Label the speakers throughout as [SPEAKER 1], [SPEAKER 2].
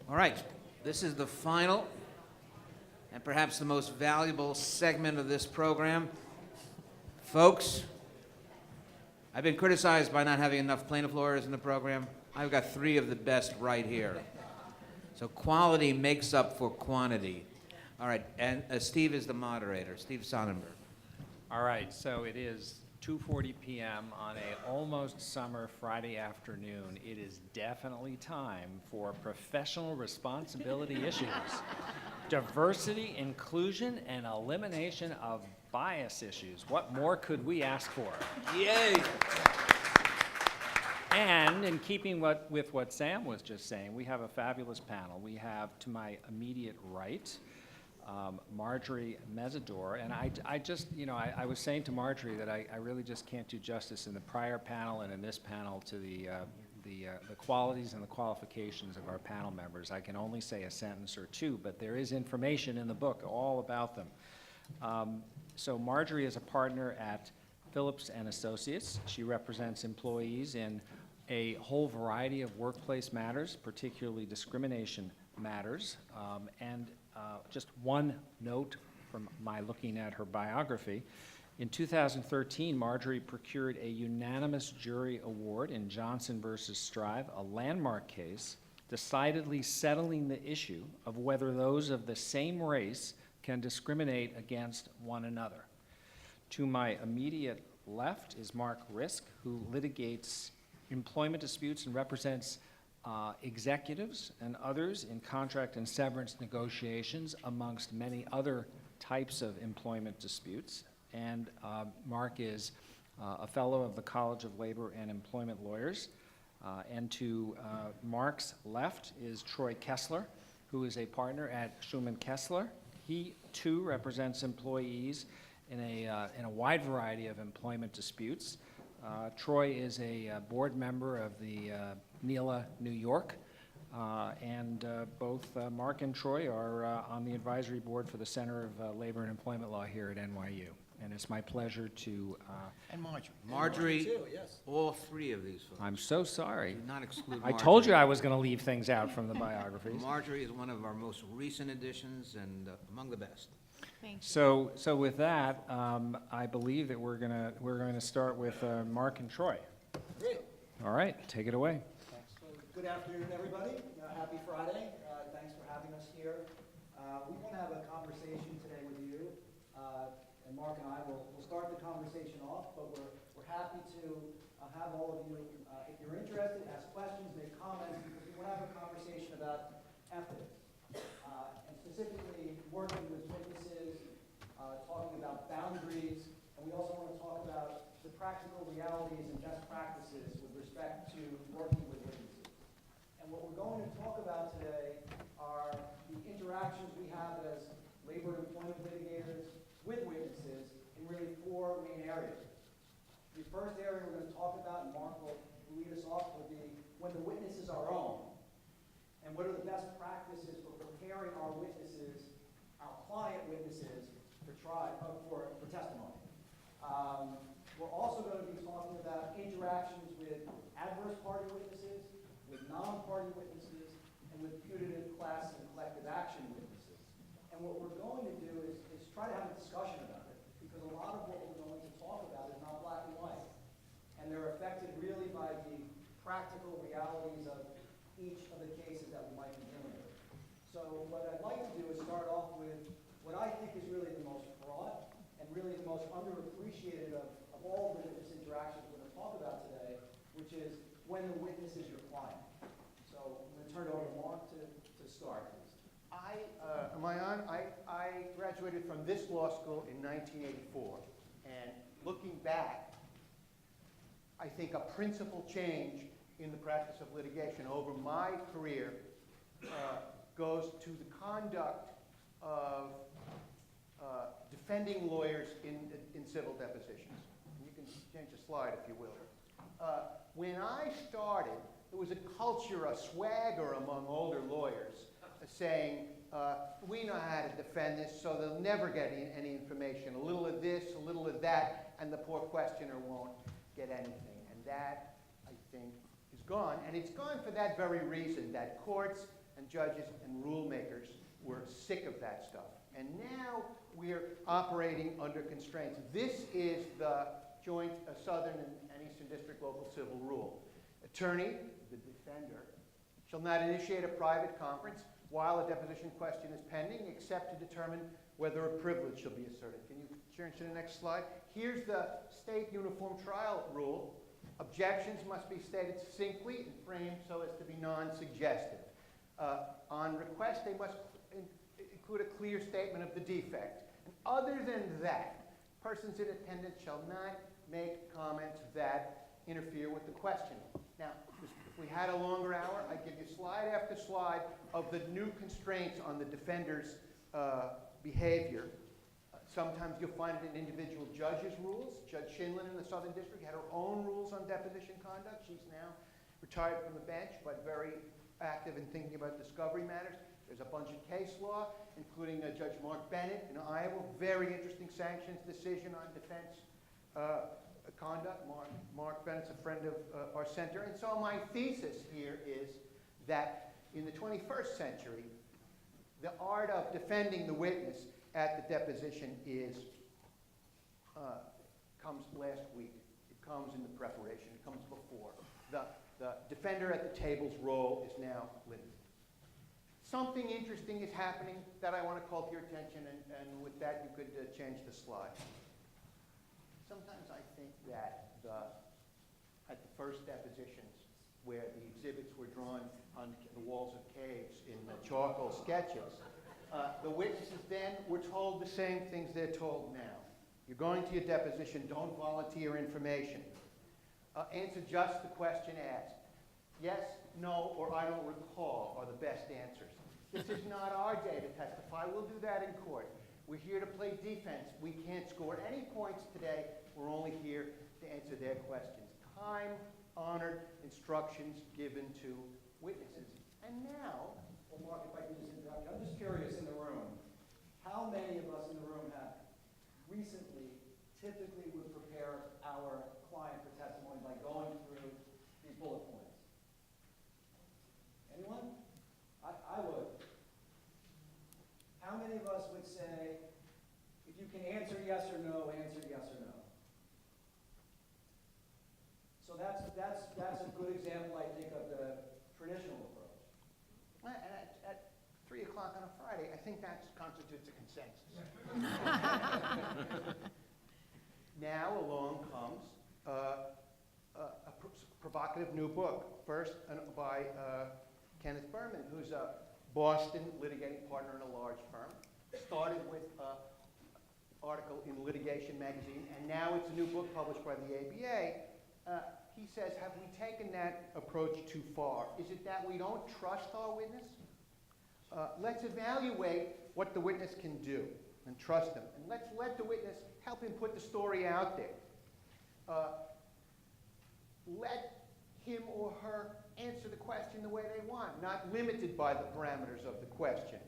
[SPEAKER 1] All right, this is the final and perhaps the most valuable segment of this program. Folks, I've been criticized by not having enough plaintiff lawyers in the program. I've got three of the best right here. So quality makes up for quantity. All right, and Steve is the moderator, Steve Sonnenberg.
[SPEAKER 2] All right, so it is 2:40 p.m. on a almost summer Friday afternoon. It is definitely time for professional responsibility issues. Diversity, inclusion, and elimination of bias issues. What more could we ask for?
[SPEAKER 1] Yay!
[SPEAKER 2] And in keeping with what Sam was just saying, we have a fabulous panel. We have, to my immediate right, Marjorie Mesidor, and I just, I was saying to Marjorie that I really just can't do justice in the prior panel and in this panel to the qualities and the qualifications of our panel members. I can only say a sentence or two, but there is information in the book all about them. So Marjorie is a partner at Phillips and Associates. She represents employees in a whole variety of workplace matters, particularly discrimination matters, and just one note from my looking at her biography. In 2013, Marjorie procured a unanimous jury award in Johnson versus Strive, a landmark case, decidedly settling the issue of whether those of the same race can discriminate against one another. To my immediate left is Mark Risk, who litigates employment disputes and represents executives and others in contract and severance negotiations, amongst many other types of employment disputes. And Mark is a fellow of the College of Labor and Employment Lawyers. And to Mark's left is Troy Kessler, who is a partner at Schumann Kessler. He too represents employees in a wide variety of employment disputes. Troy is a board member of the NELA New York, and both Mark and Troy are on the advisory board for the Center of Labor and Employment Law here at NYU. And it's my pleasure to...
[SPEAKER 3] And Marjorie.
[SPEAKER 1] Marjorie,
[SPEAKER 3] Too, yes.
[SPEAKER 1] all three of these folks.
[SPEAKER 2] I'm so sorry.
[SPEAKER 1] Do not exclude
[SPEAKER 2] I
[SPEAKER 1] Marjorie.
[SPEAKER 2] told you I was going to leave things out from the biographies.
[SPEAKER 1] Marjorie is one of our most recent additions and among the best.
[SPEAKER 4] Thank you.
[SPEAKER 2] So with that, I believe that we're gonna start with Mark and Troy.
[SPEAKER 3] Great.
[SPEAKER 2] All right, take it away.
[SPEAKER 3] Thanks. So, good afternoon, everybody. Happy Friday. Thanks for having us here. We want to have a conversation today with you, and Mark and I will start the conversation off, but we're happy to have all of you, if you're interested, ask questions, make comments, because we want to have a conversation about ethics, and specifically working with witnesses, talking about boundaries, and we also want to talk about the practical realities and best practices with respect to working with witnesses. And what we're going to talk about today are the interactions we have as labor and employment litigators with witnesses in really four main areas. The first area we're going to talk about, and Mark will lead us off, will be when the witness is our own, and what are the best practices for preparing our witnesses, our client witnesses, for testimony. We're also going to be talking about interactions with adverse party witnesses, with non-party witnesses, and with putative class and collective action witnesses. And what we're going to do is try to have a discussion about it, because a lot of what we're going to talk about is not black and white. And they're affected really by the practical realities of each of the cases that we might be dealing with. So what I'd like to do is start off with what I think is really the most fraught and really the most underappreciated of all the witness interactions we're going to talk about today, which is when the witness is your client. So I'm going to turn it over to Mark to start, please.
[SPEAKER 5] Am I on? I graduated from this law school in 1984, and looking back, I think a principal change in the practice of litigation over my career goes to the conduct of defending lawyers in civil depositions. You can change the slide if you will. When I started, there was a culture, a swagger among older lawyers saying, we know how to defend this, so they'll never get any information. A little of this, a little of that, and the poor questioner won't get anything. And that, I think, is gone. And it's gone for that very reason, that courts and judges and rule makers were sick of that stuff. And now we're operating under constraints. This is the joint Southern and Eastern District Local Civil Rule. Attorney, the defender, shall not initiate a private conference while a deposition question is pending, except to determine whether a privilege shall be asserted. Can you turn to the next slide? Here's the state uniform trial rule. Objections must be stated succinctly and framed so as to be non-suggestive. On request, they must include a clear statement of the defect. And other than that, persons in attendance shall not make comments that interfere with the question. Now, if we had a longer hour, I'd give you slide after slide of the new constraints on the defender's behavior. Sometimes you'll find it in individual judges' rules. Judge Shinlin in the Southern District had her own rules on deposition conduct. She's now retired from the bench, but very active in thinking about discovery matters. There's a bunch of case law, including Judge Mark Bennett in Iowa, very interesting sanctions decision on defense conduct. Mark Bennett's a friend of our center. And so my thesis here is that in the 21st century, the art of defending the witness at the deposition comes last week. It comes in the preparation. It comes before. The defender at the table's role is now limited. Something interesting is happening that I want to call to your attention, and with that you could change the slide. Sometimes I think that at the first depositions, where the exhibits were drawn on the walls of caves in charcoal sketches, the witnesses then were told the same things they're told now. You're going to your deposition, don't volunteer information. Answer just the question asked. Yes, no, or I don't recall are the best answers. This is not our day to testify. We'll do that in court. We're here to play defense. We can't score any points today. We're only here to answer their questions. Time-honored instructions given to witnesses. And now,
[SPEAKER 3] Well, Mark, if I can just interrupt you, I'm just curious in the room, how many of us in the room have recently typically would prepare our client for testimony by going through these bullet points? Anyone? I would. How many of us would say, if you can answer yes or no, answer yes or no? So that's a good example, I think, of the traditional approach.
[SPEAKER 5] at 3 o'clock on a Friday, I think that constitutes a consensus. Now along comes a provocative new book, first by Kenneth Berman, who's a Boston litigating partner in a large firm. Started with an article in Litigation magazine, and now it's a new book published by the ABA. He says, have we taken that approach too far? Is it that we don't trust our witness? Let's evaluate what the witness can do and trust them. And let's let the witness help him put the story out there. Let him or her answer the question the way they want, not limited by the parameters of the question.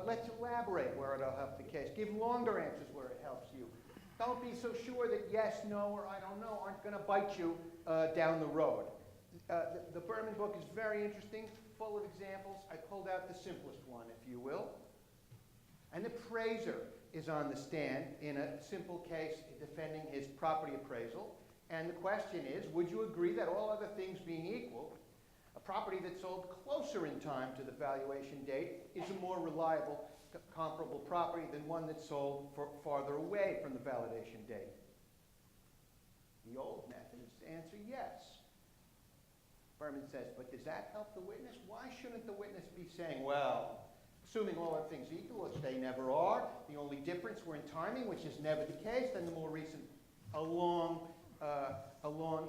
[SPEAKER 5] Let's elaborate where it'll help the case. Give longer answers where it helps you. Don't be so sure that yes, no, or I don't know aren't going to bite you down the road. The Berman book is very interesting, full of examples. I pulled out the simplest one, if you will. An appraiser is on the stand in a simple case defending his property appraisal. And the question is, would you agree that all other things being equal, a property that's sold closer in time to the valuation date is a more reliable, comparable property than one that's sold farther away from the validation date? The old method is to answer yes. Berman says, but does that help the witness? Why shouldn't the witness be saying, well, assuming all other things equal, which they never are, the only difference were in timing, which is never the case, then the more recent, a long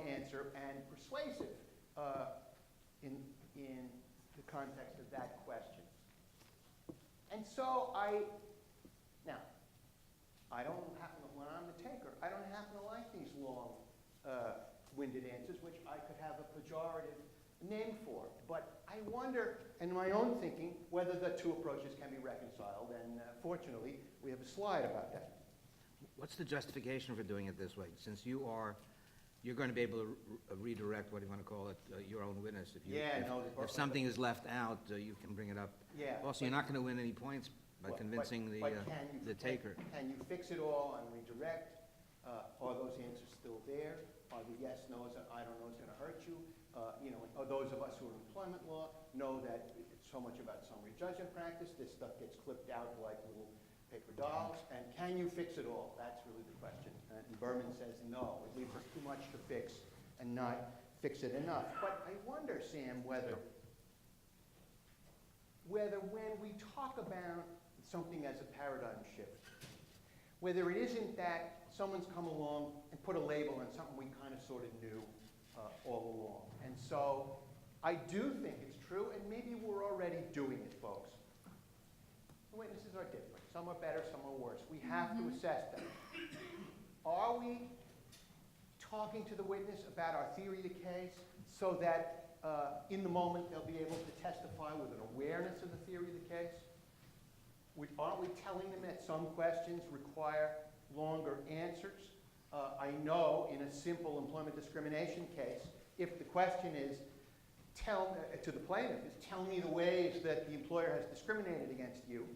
[SPEAKER 5] answer and persuasive in the context of that question. And so now, I don't happen to, when I'm the taker, I don't happen to like these long-winded answers, which I could have a pejorative name for. But I wonder, in my own thinking, whether the two approaches can be reconciled, and fortunately, we have a slide about that.
[SPEAKER 1] What's the justification for doing it this way? Since you you're going to be able to redirect, what do you want to call it, your own witness. If you-
[SPEAKER 5] Yeah,
[SPEAKER 1] if-
[SPEAKER 5] no,
[SPEAKER 1] If something is left out, you can bring it up.
[SPEAKER 5] Yeah.
[SPEAKER 1] Also, you're not going to win any points by convincing
[SPEAKER 5] But
[SPEAKER 1] the
[SPEAKER 5] can you-
[SPEAKER 1] taker.
[SPEAKER 5] Can you fix it all and redirect? Are those answers still there? Are the yes, no's, I don't know, it's gonna hurt you? You know, or those of us who are in employment law know that it's so much about summary judgment practice, this stuff gets clipped out like little paper dolls, and can you fix it all? That's really the question. And Berman says no, it leaves us too much to fix and not fix it enough. But I wonder, Sam, whether when we talk about something as a paradigm shift, whether it isn't that someone's come along and put a label on something we kind of sort of knew all along. And so I do think it's true, and maybe we're already doing it, folks. The witnesses are different. Some are better, some are worse. We have to assess them. Are we talking to the witness about our theory of the case so that in the moment they'll be able to testify with an awareness of the theory of the case? Aren't we telling them that some questions require longer answers? I know in a simple employment discrimination case, if the question is, to the plaintiff, is tell me the ways that the employer has discriminated against you,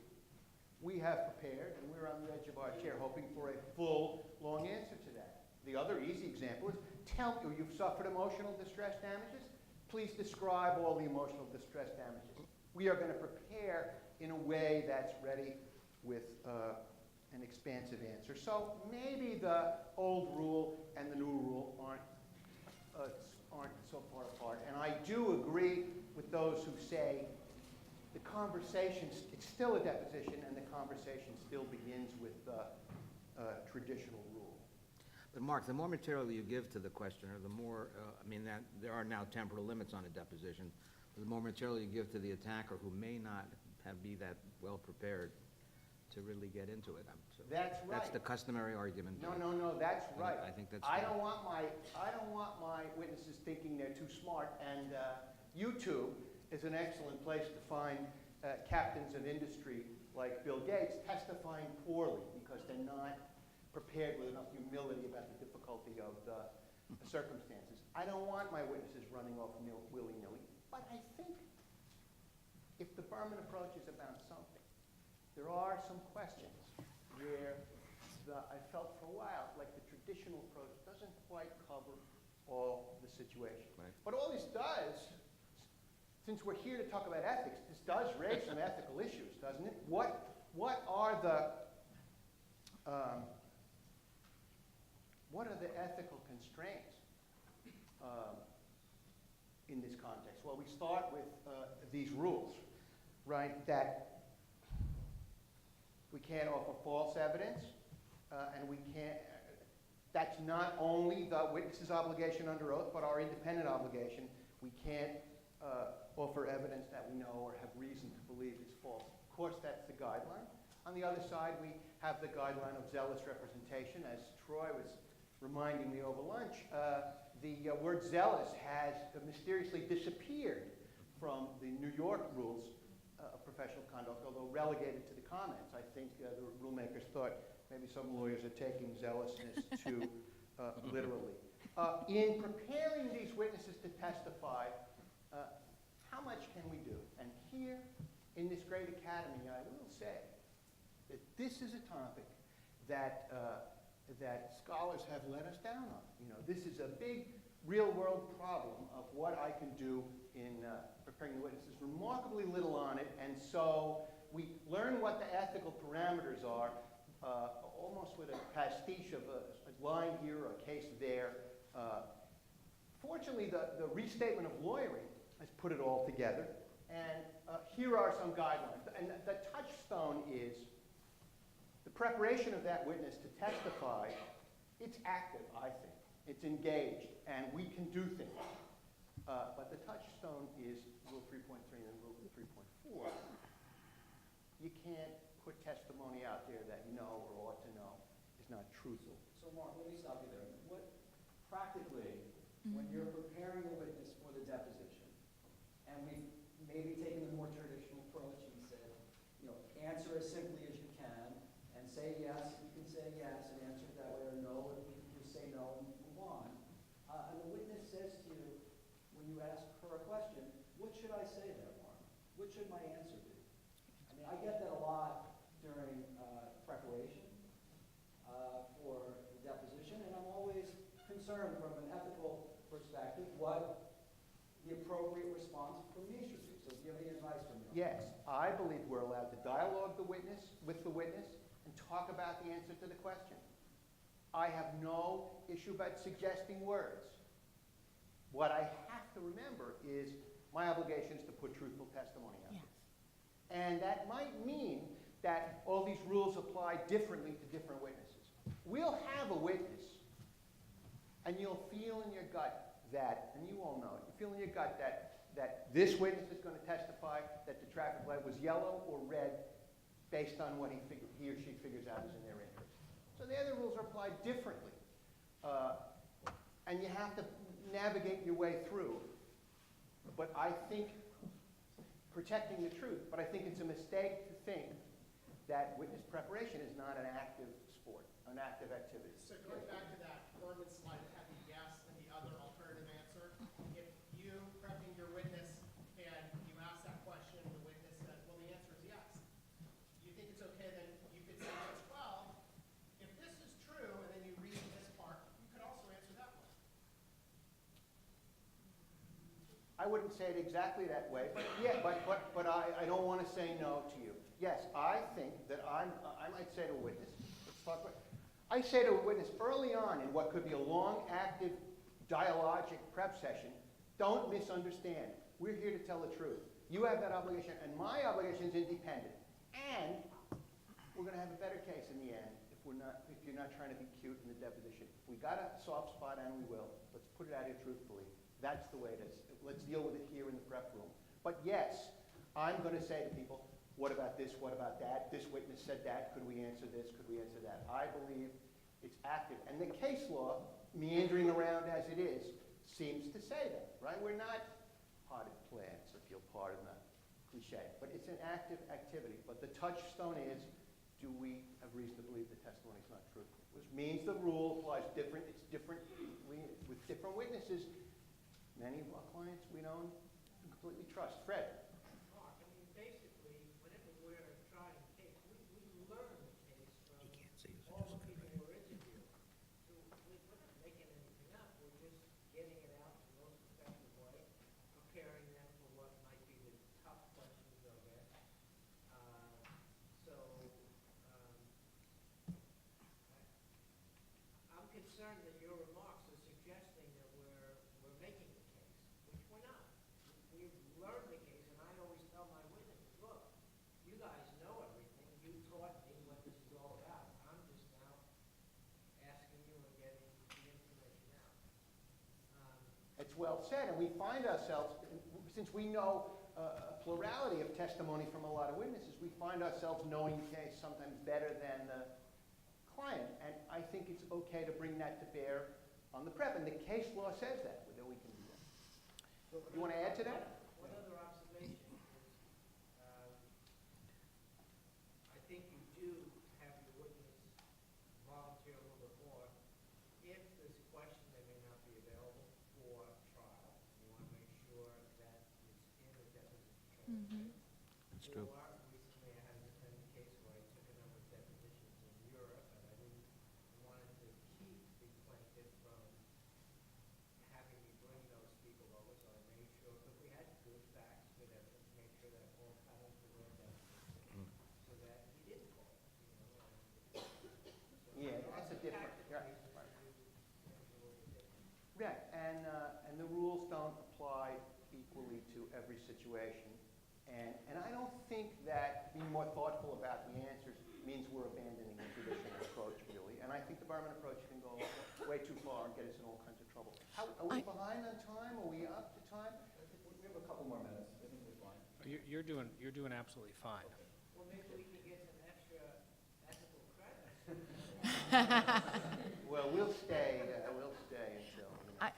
[SPEAKER 5] we have prepared, and we're on the edge of our chair hoping for a full, long answer to that. The other easy example is, tell me, you've suffered emotional distress damages? Please describe all the emotional distress damages. We are going to prepare in a way that's ready with an expansive answer. So maybe the old rule and the new rule aren't so far apart. And I do agree with those who say the conversation, it's still a deposition, and the conversation still begins with traditional rule.
[SPEAKER 1] But Mark, the more material you give to the questioner, the more, I mean, that there are now temporal limits on a deposition. The more material you give to the attacker, who may not be that well prepared to really get into it.
[SPEAKER 5] That's right.
[SPEAKER 1] That's the customary argument.
[SPEAKER 5] No, that's right.
[SPEAKER 1] I think that's
[SPEAKER 5] I
[SPEAKER 1] fair.
[SPEAKER 5] don't want my witnesses thinking they're too smart, and YouTube is an excellent place to find captains of industry like Bill Gates testifying poorly because they're not prepared with enough humility about the difficulty of the circumstances. I don't want my witnesses running off willy-nilly, but I think if the Berman approach is about something, there are some questions where I felt for a while like the traditional approach doesn't quite cover all the situation.
[SPEAKER 1] Right. But
[SPEAKER 5] But all this does, since we're here to talk about ethics, this does raise some ethical issues, doesn't it? What are the ethical constraints in this context? Well, we start with these rules, right? That we can't offer false evidence, and we can't. That's not only the witness's obligation under oath, but our independent obligation. We can't offer evidence that we know or have reason to believe is false. Of course, that's the guideline. On the other side, we have the guideline of zealous representation. As Troy was reminding me over lunch, the word zealous has mysteriously disappeared from the New York rules of professional conduct, although relegated to the comments. I think the rulemakers thought maybe some lawyers are taking zealousness too literally. In preparing these witnesses to testify, how much can we do? And here, in this great academy, I will say that this is a topic that that scholars have let us down on. You know, this is a big real-world problem of what I can do in preparing the witnesses. Remarkably little on it, and so we learn what the ethical parameters are, almost with a pastiche of a line here or a case there. Fortunately, the restatement of lawyering has put it all together, and here are some guidelines. And the touchstone is the preparation of that witness to testify. It's active, I think. It's engaged, and we can do things. But the touchstone is Rule 3.3 and Rule 3.4. You can't put testimony out there that you know or ought to know is not truthful.
[SPEAKER 3] So Mark, let me stop you there. What, practically, when you're preparing a witness for the deposition, and we've maybe taken the more traditional approach and said, you know, answer as simply as you can, and say yes if you can say yes, and answer it that way, or no if you can just say no and move on. discern from an ethical perspective what the appropriate response from me should be. So do you have any advice for me?
[SPEAKER 5] Yes, I believe we're allowed to dialogue with the witness and talk about the answer to the question. I have no issue about suggesting words. What I have to remember is my obligation is to put truthful testimony out.
[SPEAKER 4] Yes.
[SPEAKER 5] And that might mean that all these rules apply differently to different witnesses. We'll have a witness, and you'll feel in your gut that, and you all know it, you feel in your gut that this witness is going to testify that the traffic light was yellow or red based on what he or she figures out is in their interest. So the other rules are applied differently. And you have to navigate your way through. But I think protecting the truth, but I think it's a mistake to think that witness preparation is not an active sport, an active activity.
[SPEAKER 6] So going back to that Berman slide that had the yes and the other alternative answer, if you prepping your witness and you ask that question and the witness says, well, the answer is yes, you think it's okay that you could say yes, well, if this is true, and then you read this part, you could also answer that one.
[SPEAKER 5] I wouldn't say it exactly that way, but yeah, but I don't want to say no to you. Yes, I think that I might say to a witness, let's talk about, I say to a witness early on in what could be a long, active, dialogic prep session, don't misunderstand. We're here to tell the truth. You have that obligation, and my obligation is independent. And we're going to have a better case in the end if you're not trying to be cute in the deposition. We got a soft spot, and we will. Let's put it out here truthfully. That's the way it is. Let's deal with it here in the prep room. But yes, I'm going to say to people, what about this, what about that? This witness said that, could we answer this, could we answer that? I believe it's active. And the case law, meandering around as it is, seems to say that, right? We're not potted plants, if you'll pardon the cliche, but it's an active activity. But the touchstone is, do we have reason to believe the testimony is not truthful? Which means the rule applies different, it's different with different witnesses. Many of our clients we don't completely trust. Fred?
[SPEAKER 7] Mark, I mean, basically, whenever we're trying a case, we learn the case from all the people we're interviewing. So we're not making anything up, we're just getting it out in the most effective way, preparing them for what might be the tough questions they'll get. I'm concerned that your remarks are suggesting that we're making the case, which we're not. We've learned the case, and I always tell my witnesses, look, you guys know everything. You taught me what this is all about. I'm just now asking you and getting the information out.
[SPEAKER 5] It's well said, and we find ourselves, since we know a plurality of testimony from a lot of witnesses, we find ourselves knowing the case sometimes better than the client, and I think it's okay to bring that to bear on the prep, and the case law says that we can do that. You want to add to that?
[SPEAKER 7] One other observation is, I think you do have your witness volunteer a little bit more. If there's a question, they may not be available for trial. You want to make sure that it's in the deposition transcript.
[SPEAKER 2] That's true.
[SPEAKER 7] Or recently I had a defendant case where I took a number of depositions in Europe, and I wanted to keep the plaintiff from having me bring those people over, so I made sure that we had good facts, good evidence, make sure that all patterns were well done, so that he didn't call,
[SPEAKER 5] Yeah, that's a different, right. Right, and the rules don't apply equally to every situation. And I don't think that being more thoughtful about the answers means we're abandoning the traditional approach, really. And I think the Berman approach can go way too far and get us in all kinds of trouble. Are we behind on time? Are we up to time?
[SPEAKER 3] We have a couple more minutes. I think we're fine.
[SPEAKER 2] You're doing absolutely fine.
[SPEAKER 7] Well, maybe we can get some extra ethical credit.
[SPEAKER 5] Well, we'll stay until.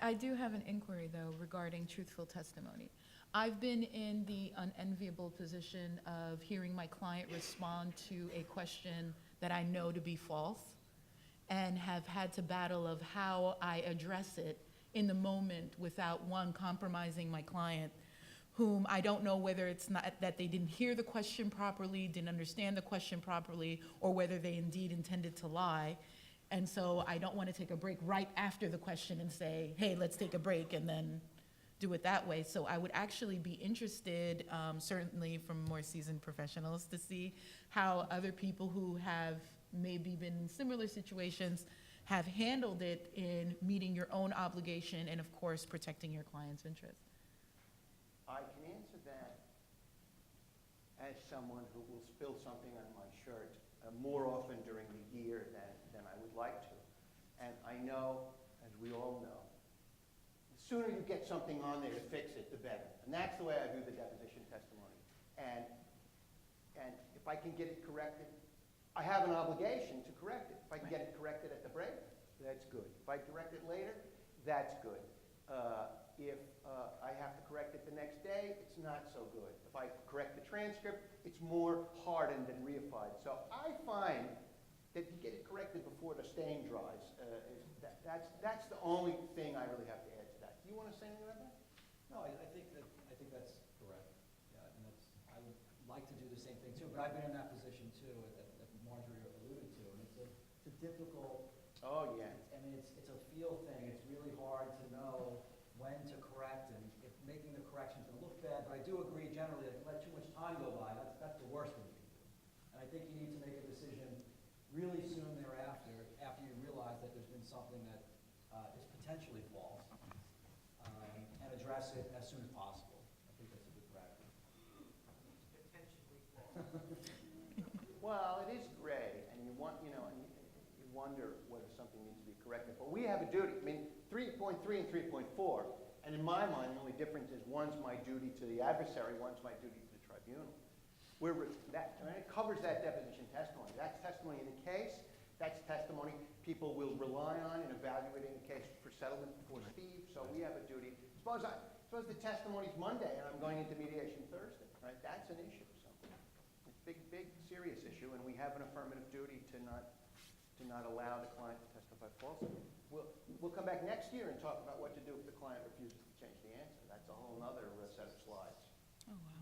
[SPEAKER 4] I do have an inquiry, though, regarding truthful testimony. I've been in the unenviable position of hearing my client respond to a question that I know to be false and have had to battle of how I address it in the moment without, one, compromising my client, whom I don't know whether it's not that they didn't hear the question properly, didn't understand the question properly, or whether they indeed intended to lie. And so I don't want to take a break right after the question and say, hey, let's take a break, and then do it that way. So I would actually be interested, certainly from more seasoned professionals, to see how other people who have maybe been in similar situations have handled it in meeting your own obligation and, of course, protecting your client's interest.
[SPEAKER 5] I can answer that as someone who will spill something on my shirt more often during the year than I would like to. And I know, as we all know, the sooner you get something on there to fix it, the better. And that's the way I view the deposition testimony. And if I can get it corrected, I have an obligation to correct it. If I can get it corrected at the break, that's good. If I correct it later, that's good. If I have to correct it the next day, it's not so good. If I correct the transcript, it's more hardened and reified. So I find that you get it corrected before the stain dries. That's the only thing I really have to add to that. Do you want to say anything about that?
[SPEAKER 3] No, I think that's correct. Yeah, and I would like to do the same thing too, but I've been in that position too, that Marjorie alluded to, and it's a difficult.
[SPEAKER 5] Oh, yeah.
[SPEAKER 3] I mean, it's a feel thing. It's really hard to know when to correct, and if making the corrections will look bad. But I do agree generally that if you let too much time go by, that's the worst thing you can do. And I think you need to make a decision really soon thereafter, after you realize that there's been something that is potentially false, and address it as soon as possible. I think that's a good practice.
[SPEAKER 7] Potentially false.
[SPEAKER 5] Well, it is gray, and you wonder whether something needs to be corrected. But we have a duty. I mean, 3.3 and 3.4, and in my mind, the only difference is one's my duty to the adversary, one's my duty to the tribunal. It covers that deposition testimony. That's testimony in the case. That's testimony people will rely on in evaluating the case for settlement before Steve. So we have a duty. Suppose the testimony's Monday and I'm going into mediation Thursday, right? That's an issue. So it's a big, serious issue, and we have an affirmative duty to not allow the client to testify falsely. We'll come back next year and talk about what to do if the client refuses to change the answer. That's a whole other set of slides.
[SPEAKER 4] Oh, wow.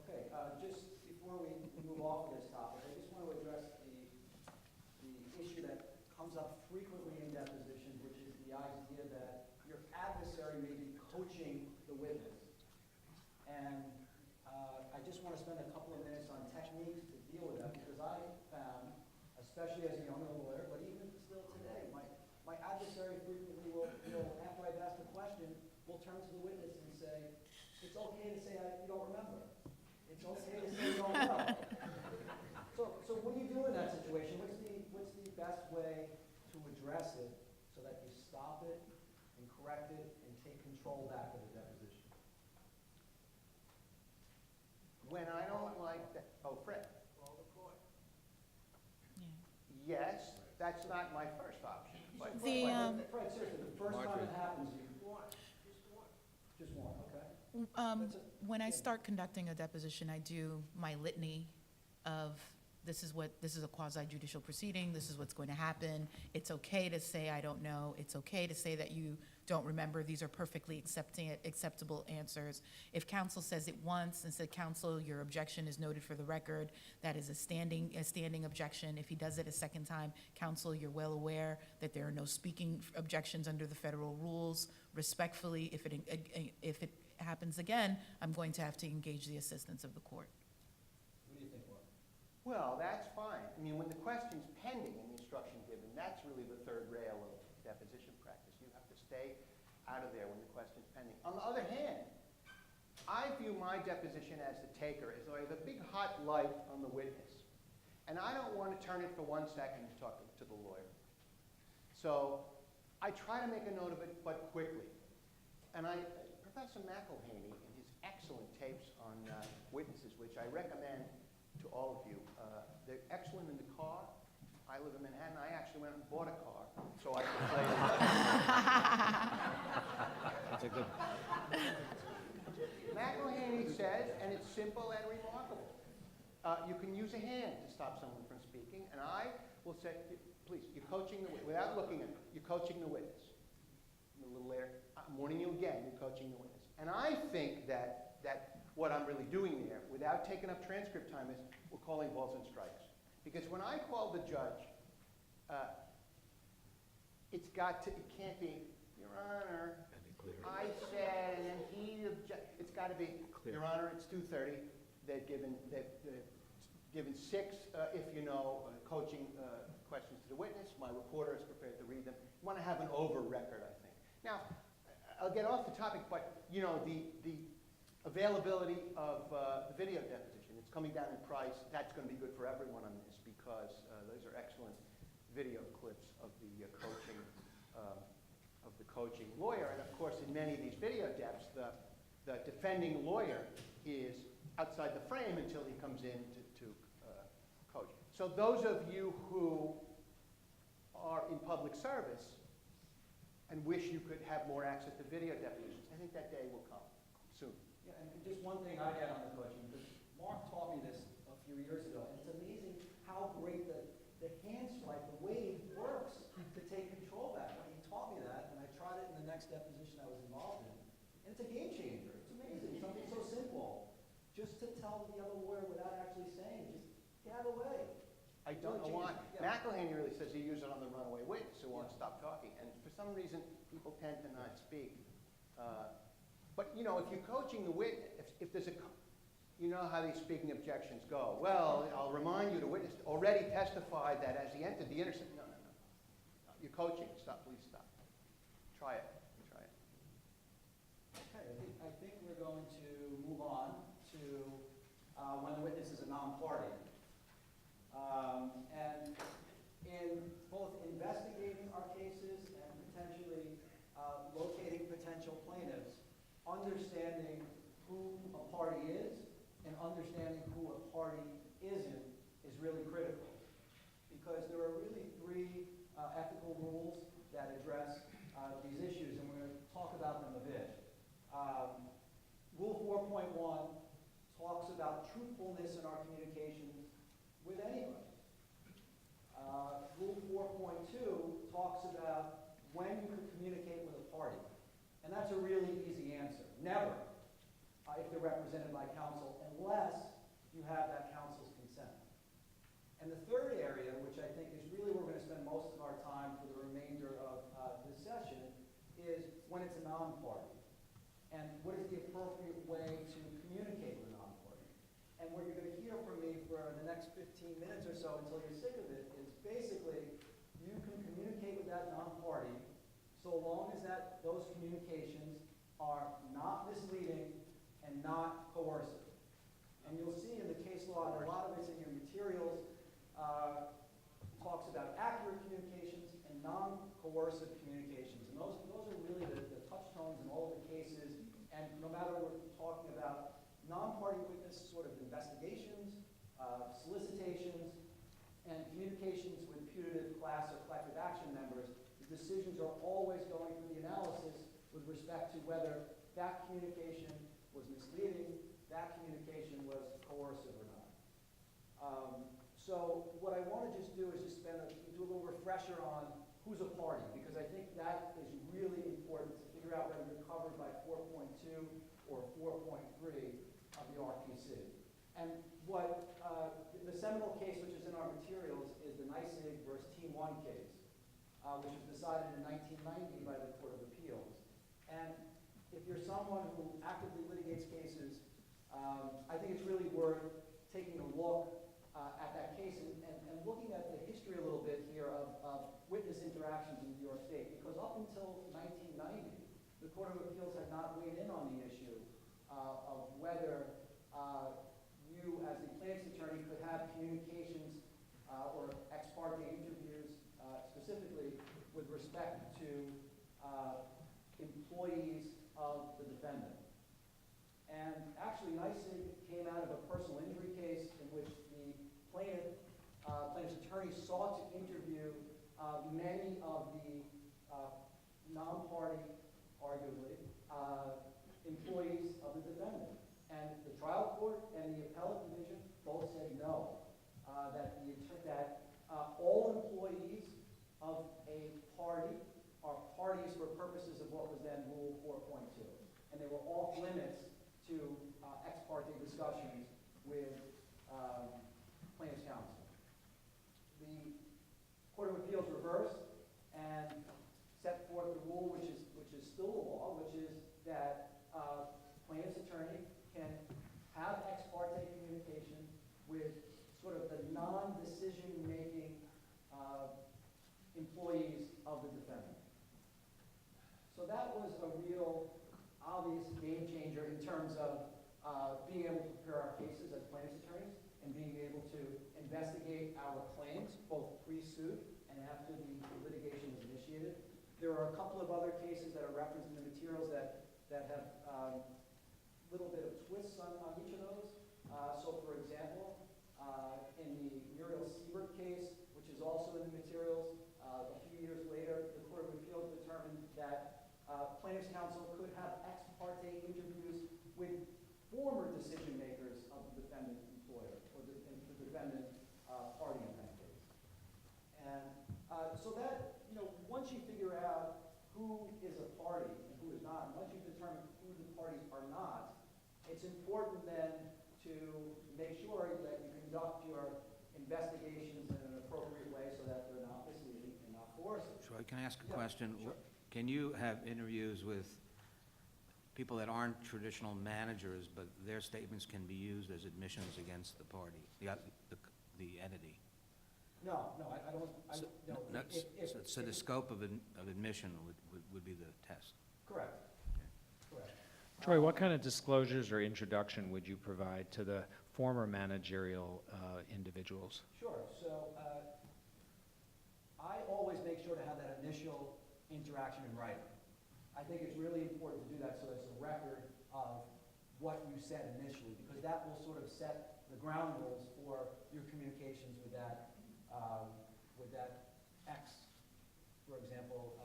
[SPEAKER 3] Okay, just before we move off of this topic, I just want to address the issue that comes up frequently in depositions, which is the idea that your adversary may be coaching the witness. And I just want to spend a couple of minutes on techniques to deal with that, because I found, especially as a younger lawyer, but even still today, my adversary frequently will, after I've asked a question, will turn to the witness and say, it's okay to say you don't remember. It's okay to say you don't know. So what do you do in that situation? What's the best way to address it so that you stop it and correct it and take control back of the deposition?
[SPEAKER 5] When I don't like that, oh, Fred.
[SPEAKER 7] Call the court.
[SPEAKER 4] Yeah.
[SPEAKER 5] Yes, that's not my first option. But
[SPEAKER 3] Fred, seriously, the first time it happens, you just one, okay?
[SPEAKER 4] When I start conducting a deposition, I do my litany of this is a quasi-judicial proceeding, this is what's going to happen. It's okay to say I don't know. It's okay to say that you don't remember. These are perfectly acceptable answers. If counsel says it once and said, counsel, your objection is noted for the record, that is a standing objection. If he does it a second time, counsel, you're well aware that there are no speaking objections under the federal rules. Respectfully, if it happens again, I'm going to have to engage the assistance of the court.
[SPEAKER 3] What do you think, Mark?
[SPEAKER 5] Well, that's fine. I mean, when the question's pending and the instruction given, that's really the third rail of deposition practice. You have to stay out of there when the question's pending. On the other hand, I view my deposition as the taker, as though I have a big hot light on the witness. And I don't want to turn it for 1 second to talk to the lawyer. So I try to make a note of it, but quickly. And Professor McElhaney, in his excellent tapes on witnesses, which I recommend to all of you, they're excellent in the car. I live in Manhattan. I actually went and bought a car so I could play
[SPEAKER 1] That's a good.
[SPEAKER 5] McElhaney says, and it's simple and remarkable, you can use a hand to stop someone from speaking, and I will say, please, you're coaching the witness, without looking at it, you're coaching the witness. And a little later, I'm warning you again, you're coaching the witness. And I think that what I'm really doing there, without taking up transcript time, is we're calling balls and strikes. Because when I called the judge It's got to, it can't be, Your Honor, I said, and then he it's got to be, Your Honor, it's 2:30. They've given 6, if you know, coaching questions to the witness. My reporter is prepared to read them. You want to have an over record, I think. Now, I'll get off the topic, but you know, the availability of the video deposition, it's coming down in price. That's going to be good for everyone on this because those are excellent video clips of the coaching lawyer. And of course, in many of these video deps, the defending lawyer is outside the frame until he comes in to coach. So those of you who are in public service and wish you could have more access to video depositions, I think that day will come soon.
[SPEAKER 3] Yeah, and just one thing I'd add on the coaching, because Mark taught me this a few years ago, and it's amazing how great the hand swipe, the wave works to take control back. When he taught me that, and I tried it in the next deposition I was involved in, and it's a game changer. It's amazing. Something so simple. Just to tell the other lawyer without actually saying, just get out of the way.
[SPEAKER 5] I don't know why.
[SPEAKER 3] Yeah.
[SPEAKER 5] McElhaney really says he used it on the runaway witness who won't stop talking, and for some reason, people tend to not speak. But you know, if you're coaching the witness, if there's a, you know how these speaking objections go. Well, I'll remind you, the witness already testified that as he entered the intersection. No. You're coaching. Stop. Please stop. Try it. Try it.
[SPEAKER 3] Okay, I think we're going to move on to when the witness is a non-party. And in both investigating our cases and potentially locating potential plaintiffs, understanding who a party is and understanding who a party isn't is really critical. Because there are really 3 ethical rules that address these issues, and we're going to talk about them a bit. Rule 4.1 talks about truthfulness in our communications with anybody. Rule 4.2 talks about when you can communicate with a party. And that's a really easy answer. Never, if they're represented by counsel, unless you have that counsel's consent. And the third area, which I think is really where we're going to spend most of our time for the remainder of this session, is when it's a non-party. And what is the appropriate way to communicate with a non-party? And what you're going to hear from me for the next 15 minutes or so until you're sick of it is basically you can communicate with that non-party so long as those communications are not misleading and not coercive. And you'll see in the case law, and a lot of it's in your materials, talks about accurate communications and non-coercive communications. And those are really the touchstones in all of the cases. And no matter what we're talking about, non-party witness sort of investigations, solicitations, and communications with putative class or collective action members, the decisions are always going through the analysis with respect to whether that communication was misleading, that communication was coercive or not. So what I want to just do is just do a little refresher on who's a party, because I think that is really important to figure out whether you're covered by 4.2 or 4.3 of the RPC. And what the seminal case, which is in our materials, is the Neissig versus Team 1 case, which was decided in 1990 by the Court of Appeals. And if you're someone who actively litigates cases, I think it's really worth taking a look at that case and looking at the history a little bit here of witness interactions in New York State. Because up until 1990, the Court of Appeals had not weighed in on the issue of whether you, as the plaintiff's attorney, could have communications or ex parte interviews specifically with respect to employees of the defendant. And actually, Neissig came out of a personal injury case in which the plaintiff's attorney sought to interview many of the non-party, arguably, employees of the defendant. And the trial court and the appellate division both said no, that all employees of a party are parties for purposes of what was then Rule 4.2. And they were off limits to ex parte discussions with plaintiff's counsel. The Court of Appeals prepare our cases as plaintiff's attorneys and being able to investigate our claims, both pre-suit and after the litigation is initiated. There are a couple of other cases that are referenced in the materials that have a little bit of twists on each of those. So for example, in the Muriel Siebert case, which is also in the materials, a few years later, the Court of Appeals determined that plaintiff's counsel could have ex parte interviews with former decision makers of the defendant employer or the defendant party in that case. And so that, once you figure out who is a party and who is not, and once you determine who the parties are not, it's important then to make sure that you conduct your investigations in an appropriate way so that they're not misleading and not coercive.
[SPEAKER 1] Troy, can I ask a
[SPEAKER 3] Yeah,
[SPEAKER 1] question?
[SPEAKER 3] sure.
[SPEAKER 1] Can you have interviews with people that aren't traditional managers, but their statements can be used as admissions against the party, the entity?
[SPEAKER 3] No, I don't,
[SPEAKER 1] So-
[SPEAKER 3] no.
[SPEAKER 1] no,
[SPEAKER 3] if-
[SPEAKER 1] So the scope of admission would be the test?
[SPEAKER 3] Correct, correct.
[SPEAKER 2] Troy, what kind of disclosures or introduction would you provide to the former managerial individuals?
[SPEAKER 3] Sure, so I always make sure to have that initial interaction in writing. I think it's really important to do that so there's a record of what you said initially, because that will sort of set the ground rules for your communications with that X, for example,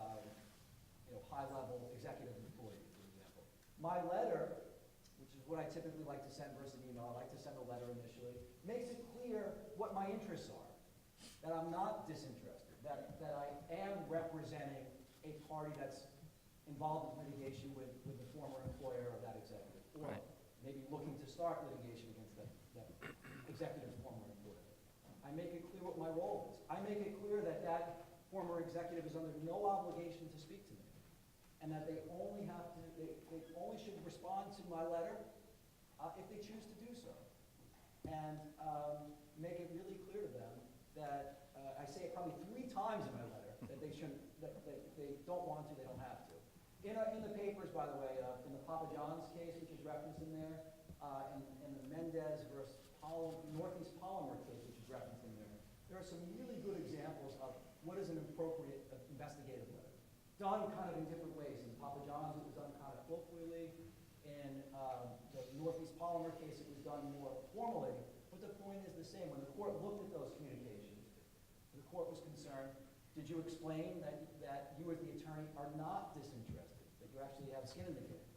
[SPEAKER 3] high-level executive employee, for example. My letter, which is what I typically like to send versus an email, I like to send a letter initially, makes it clear what my interests are, that I'm not disinterested, that I am representing a party that's involved in litigation with the former employer of that executive, or
[SPEAKER 1] Right.
[SPEAKER 3] maybe looking to start litigation against that executive's former employer. I make it clear what my role is. I make it clear that that former executive is under no obligation to speak to me, and that they only should respond to my letter if they choose to do so. And make it really clear to them that, I say it probably 3 times in my letter, that they shouldn't, that they don't want to, they don't have to. In the papers, by the way, in the Papa John's case, which is referenced in there, in the Mendez versus Northeast Polymer case, which is referenced in there are some really good examples of what is an appropriate investigative letter. Done kind of in different ways. In Papa John's, it was done kind of colloquially. In the Northeast Polymer case, it was done more formally. But the point is the same. When the court looked at those communications, the court was concerned, did you explain that you as the attorney are not disinterested, that you actually have skin in the game?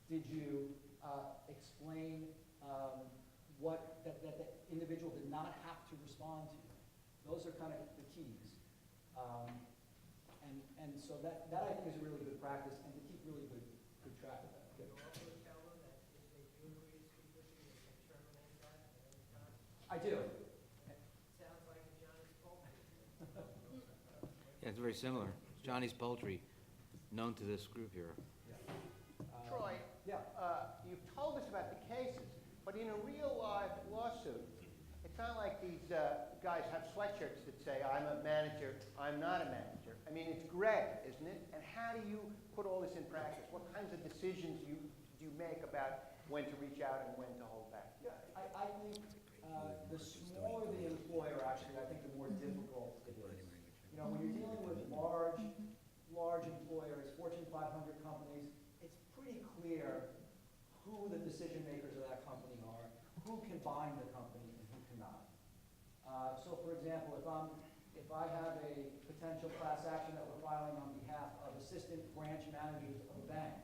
[SPEAKER 3] Did you explain that the individual did not have to respond to? Those are kind of the keys. And so that I think is a really good practice, and to keep really good track of that.
[SPEAKER 7] You also tell them that if they do agree to speak with you, they can terminate that at any time.
[SPEAKER 3] I do.
[SPEAKER 7] Sounds like a Johnny's Poultry.
[SPEAKER 1] Yeah, it's very similar. Johnny's Poultry, known to this group here.
[SPEAKER 5] Troy,
[SPEAKER 3] Yeah.
[SPEAKER 5] you've told us about the cases, but in a real live lawsuit, it's not like these guys have sweatshirts that say, I'm a manager, I'm not a manager. I mean, it's gray, isn't it? And how do you put all this in practice? What kinds of decisions do you make about when to reach out and when to hold back?
[SPEAKER 3] Yeah, I think the smaller the employer, actually, I think the more difficult it is. When you're dealing with large employers, Fortune 500 companies, it's pretty clear who the decision makers of that company are, who can bind the company and who cannot. So, for example, if I have a potential class action that we're filing on behalf of assistant branch managers of a bank,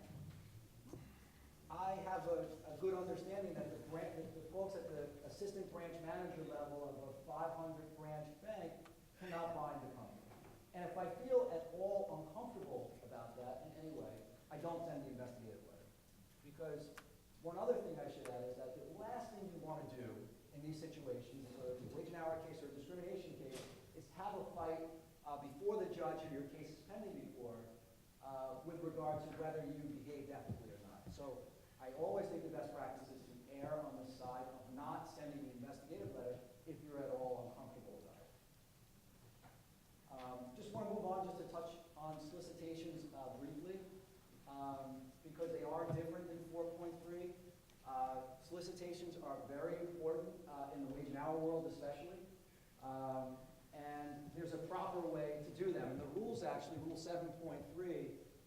[SPEAKER 3] I have a good understanding that the folks at the assistant branch manager level of a 500 branch bank cannot bind the company. And if I feel at all uncomfortable about that in any way, I don't send the investigative letter. Because one other thing I should add is that the last thing you want to do in these situations, whether it's a wage and hour case or a discrimination case, is have a fight before the judge who your case is pending before with regard to whether you behaved ethically or not. So I always think the best practice is to err on the side of not sending the investigative letter if you're at all uncomfortable about it. Just want to move on just to touch on solicitations briefly, because they are different than 4.3. Solicitations solicitations are very important in the wage and hour world especially. And there's a proper way to do them. And the rules actually, Rule 7.3,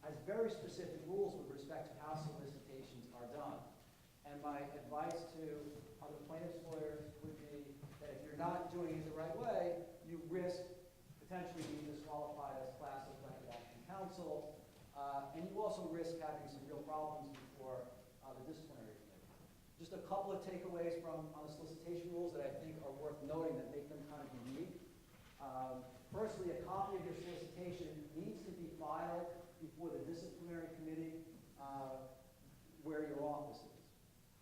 [SPEAKER 3] has very specific rules with respect to how solicitations are done. And my advice to other plaintiffs' lawyers would be that if you're not doing it the right way, you risk potentially being disqualified as class or collective action counsel, and you also risk having some real problems before the disciplinary committee. Just a couple of takeaways from on the solicitation rules that I think are worth noting that make them kind of unique. Firstly, a copy of your solicitation needs to be filed before the disciplinary committee where your office is.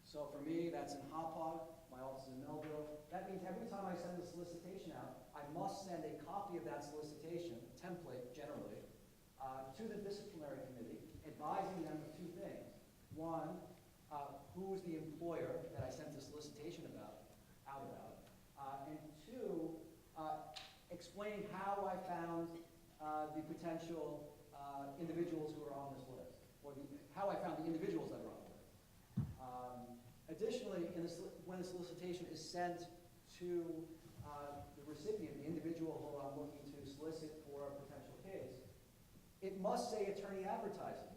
[SPEAKER 3] So for me, that's in Hauppauge, my office is in Millville. That means every time I send a solicitation out, I must send a copy of that solicitation, template generally, to the disciplinary committee, advising them of two things. One, who's the employer that I sent the solicitation out about, and two, explaining how I found the potential individuals who are on this list, or how I found the individuals that are on the list. Additionally, when the solicitation is sent to the recipient, the individual who I'm looking to solicit for a potential case, it must say attorney advertising.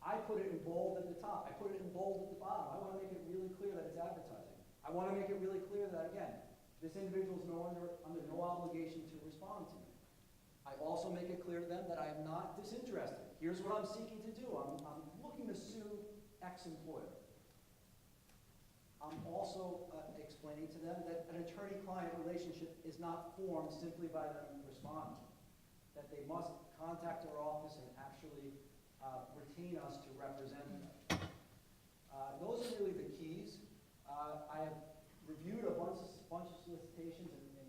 [SPEAKER 3] I put it in bold at the top. I put it in bold at the bottom. I want to make it really clear that it's advertising. I want to make it really clear that, again, this individual is under no obligation to respond to me. I also make it clear to them that I am not disinterested. Here's what I'm seeking to do. I'm looking to sue X employer. I'm also explaining to them that an attorney-client relationship is not formed simply by them responding, that they must contact our office and actually retain us to represent them. Those are really the keys. I have reviewed a bunch of solicitations in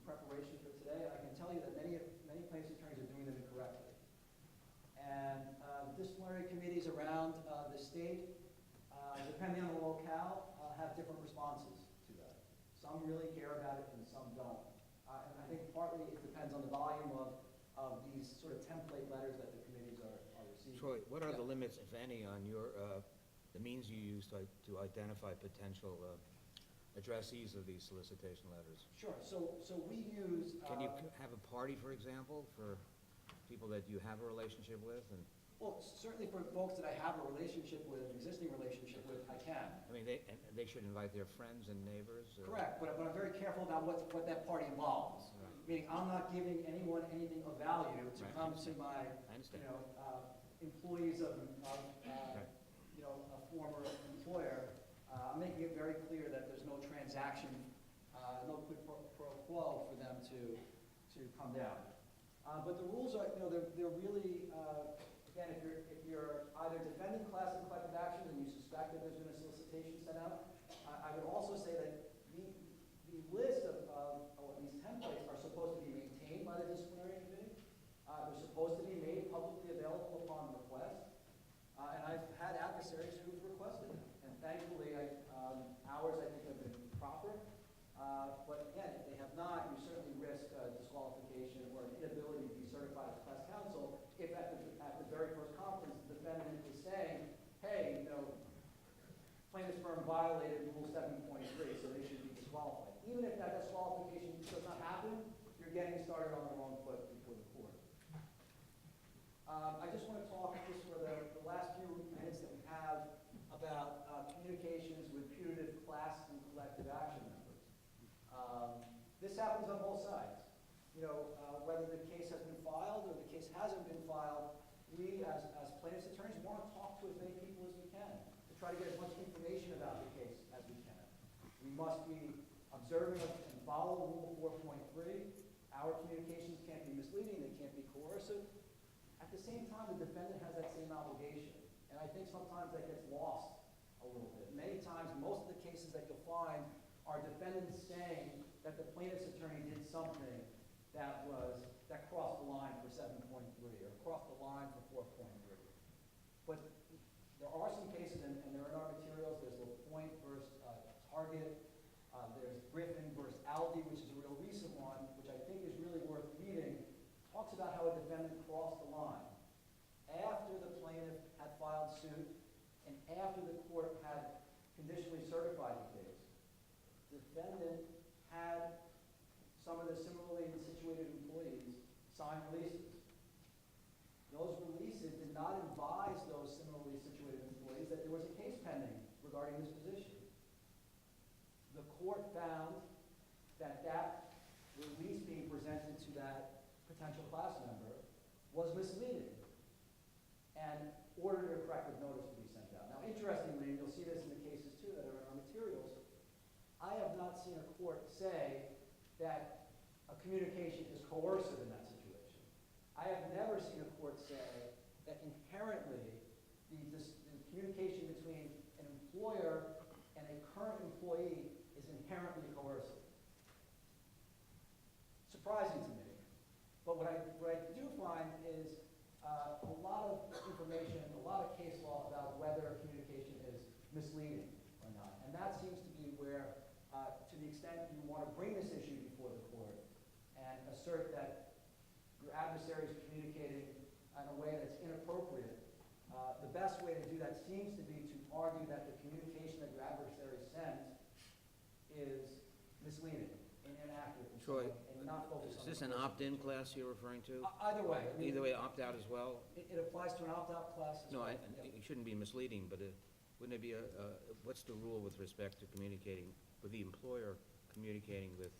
[SPEAKER 3] preparation for today, and I can tell you that many plaintiffs' attorneys are doing them incorrectly. And disciplinary committees around the state, depending on the locale, have different responses to that. Some really care about it and some don't. And I think partly it depends on the volume of these sort of template letters that the committees are receiving.
[SPEAKER 1] Troy, what are
[SPEAKER 3] Yeah.
[SPEAKER 1] the limits, if any, on your, the means you use to identify potential addressees of these solicitation letters?
[SPEAKER 3] Sure. So we use.
[SPEAKER 1] Can you have a party, for example, for people that you have a relationship with? And
[SPEAKER 3] Well, certainly for folks that I have a relationship with, an existing relationship with, I can.
[SPEAKER 1] I mean, they should invite their friends and neighbors?
[SPEAKER 3] Correct, but I'm very careful about what that party involves.
[SPEAKER 1] Right.
[SPEAKER 3] Meaning, I'm not giving anyone anything of value to
[SPEAKER 1] Right, I
[SPEAKER 3] come to
[SPEAKER 1] understand.
[SPEAKER 3] my,
[SPEAKER 1] I understand.
[SPEAKER 3] employees of a former employer. I'm making it very clear that there's no transaction, no quid pro quo for them to come down. But the rules are, they're really, again, if you're either defending class and collective action and you suspect that there's been a solicitation sent out, I would also say that the list of these templates are supposed to be maintained by the disciplinary committee. They're supposed to be made publicly available upon request. And I've had adversaries who've requested them. And thankfully, ours, I think, have been proper. But again, if they have not, you certainly risk disqualification or an inability to be certified as class counsel if at the very first conference, the defendant is saying, hey, plaintiff's firm violated Rule 7.3, so they should be disqualified. Even if that disqualification does not happen, you're getting started on the wrong foot before the court. I just want to talk, just for the last few minutes that we have, about communications with putative class and collective action members. This happens on both sides. Whether the case has been filed or the case hasn't been filed, we as plaintiffs' attorneys want to talk to as many people as we can to try to get as much information about the case as we can. We must be observant and follow Rule 4.3. Our communications can't be misleading, they can't be coercive. At the same time, the defendant has that same obligation. And I think sometimes that gets lost a little bit. Many times, most of the cases that you'll find are defendants saying that the plaintiff's attorney did something that crossed the line for 7.3 or crossed the line for 4.3. But there are some cases, and they're in our materials. There's LaPointe versus Target. There's Griffin versus Aldi, which is a real recent one, which I think is really worth reading. Talks about how a defendant crossed the line after the plaintiff had filed suit and after the court had conditionally certified the case, defendant had some of the similarly situated employees sign releases. Those releases did not advise those similarly situated employees that there was a case pending regarding this position. The court found that that release being presented to that potential class member was misleading and ordered a corrective notice to be sent out. Now, interestingly, and you'll see this in the cases too that are in our materials, I have not seen a court say that a communication is coercive in that situation. I have never seen a court say that inherently the communication between an employer and a current employee is inherently coercive. Surprising to me. But what I do find is a lot of information, a lot of case law about whether communication is misleading or not. And that seems to be where, to the extent you want to bring this issue before the court and assert that your adversary is communicating in a way that's inappropriate, the best way to do that seems to be to argue that the communication that your adversary sent is misleading and inaccurate and so
[SPEAKER 1] Troy,
[SPEAKER 3] on, and not focused on
[SPEAKER 1] Is this
[SPEAKER 3] the
[SPEAKER 1] an
[SPEAKER 3] person.
[SPEAKER 1] opt-in class you're referring to?
[SPEAKER 3] Either way. I mean,
[SPEAKER 1] Either way, opt-out as well?
[SPEAKER 3] It applies to an opt-out class as
[SPEAKER 1] No,
[SPEAKER 3] well.
[SPEAKER 1] it shouldn't be misleading, but wouldn't it be what's the rule with respect to communicating, with the employer communicating with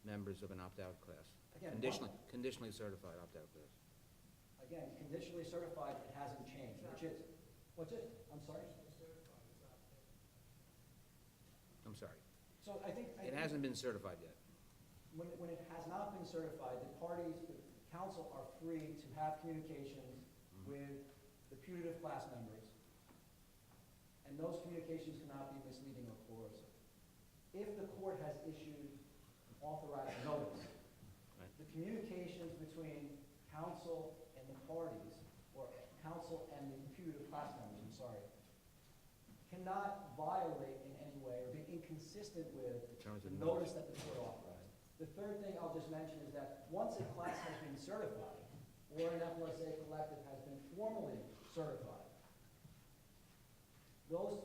[SPEAKER 1] members of an opt-out class?
[SPEAKER 3] Again,
[SPEAKER 1] Conditionally certified opt-out class.
[SPEAKER 3] Again, conditionally certified, it hasn't changed, which is, what's it? I'm sorry?
[SPEAKER 1] I'm sorry.
[SPEAKER 3] So I think.
[SPEAKER 1] It hasn't been certified yet.
[SPEAKER 3] When it has not been certified, the parties, the council are free to have communications with the putative class members, and those communications cannot be misleading or coercive. If the court has issued authorized notice,
[SPEAKER 1] Right.
[SPEAKER 3] the communications between council and the parties, or council and the putative class members, I'm sorry, cannot violate in any way or be inconsistent with
[SPEAKER 1] terms
[SPEAKER 3] the
[SPEAKER 1] of
[SPEAKER 3] notice that the court authorized. The third thing I'll just mention is that once a class has been certified, or an FLSA collective has been formally certified, those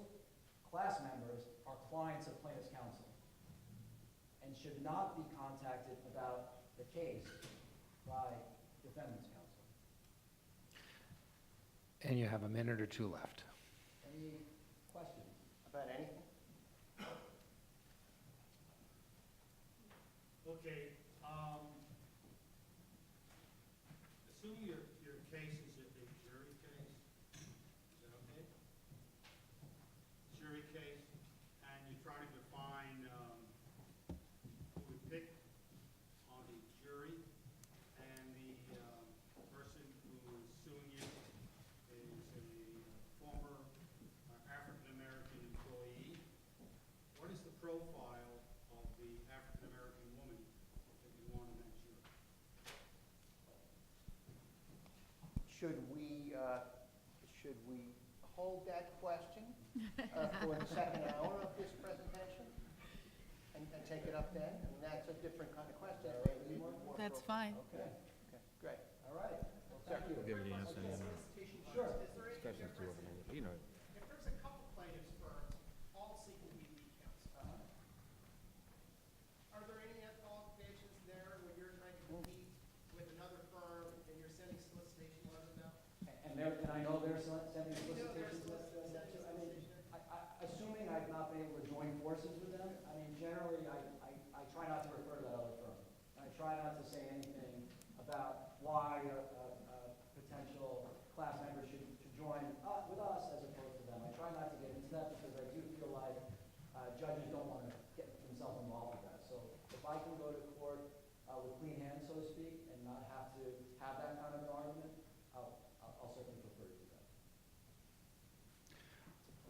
[SPEAKER 3] class members are clients of plaintiff's counsel and should not be contacted about the case by defendant's counsel.
[SPEAKER 2] And you have a minute or two left.
[SPEAKER 3] Any questions?
[SPEAKER 5] About anything?
[SPEAKER 8] Okay, assuming your case is a jury case, is that okay? Jury case, and you try to define, who would pick on the jury, and the person who is suing you is a former African-American employee. What is the profile of the African-American woman that you want in that jury?
[SPEAKER 5] Should we hold that question for the second hour of this presentation? And take it up then? I mean, that's a different kind of question. Maybe more
[SPEAKER 4] That's
[SPEAKER 5] appropriate.
[SPEAKER 4] fine.
[SPEAKER 3] Okay,
[SPEAKER 5] Okay, great.
[SPEAKER 3] all right. Well, thank you.
[SPEAKER 1] We'll give it the answer.
[SPEAKER 3] Sure.
[SPEAKER 6] Is there any difference
[SPEAKER 1] You know.
[SPEAKER 6] if there's a couple plaintiffs firms all seeking BD counsel? Are there any qualifications there when you're trying to compete with another firm and you're sending solicitation letters out?
[SPEAKER 3] And I know they're sending
[SPEAKER 6] You know there's
[SPEAKER 3] solicitations.
[SPEAKER 6] solicitation
[SPEAKER 3] I mean,
[SPEAKER 6] letters?
[SPEAKER 3] assuming I've not been able to join forces with them, I mean, generally, I try not to refer to that other firm. I try not to say anything about why a potential class member should join with us as opposed to them. I try not to get into that because I do feel like judges don't want to get themselves involved with that. So if I can go to court with clean hands, so to speak, and not have to have that kind of an argument, I'll certainly prefer to do that.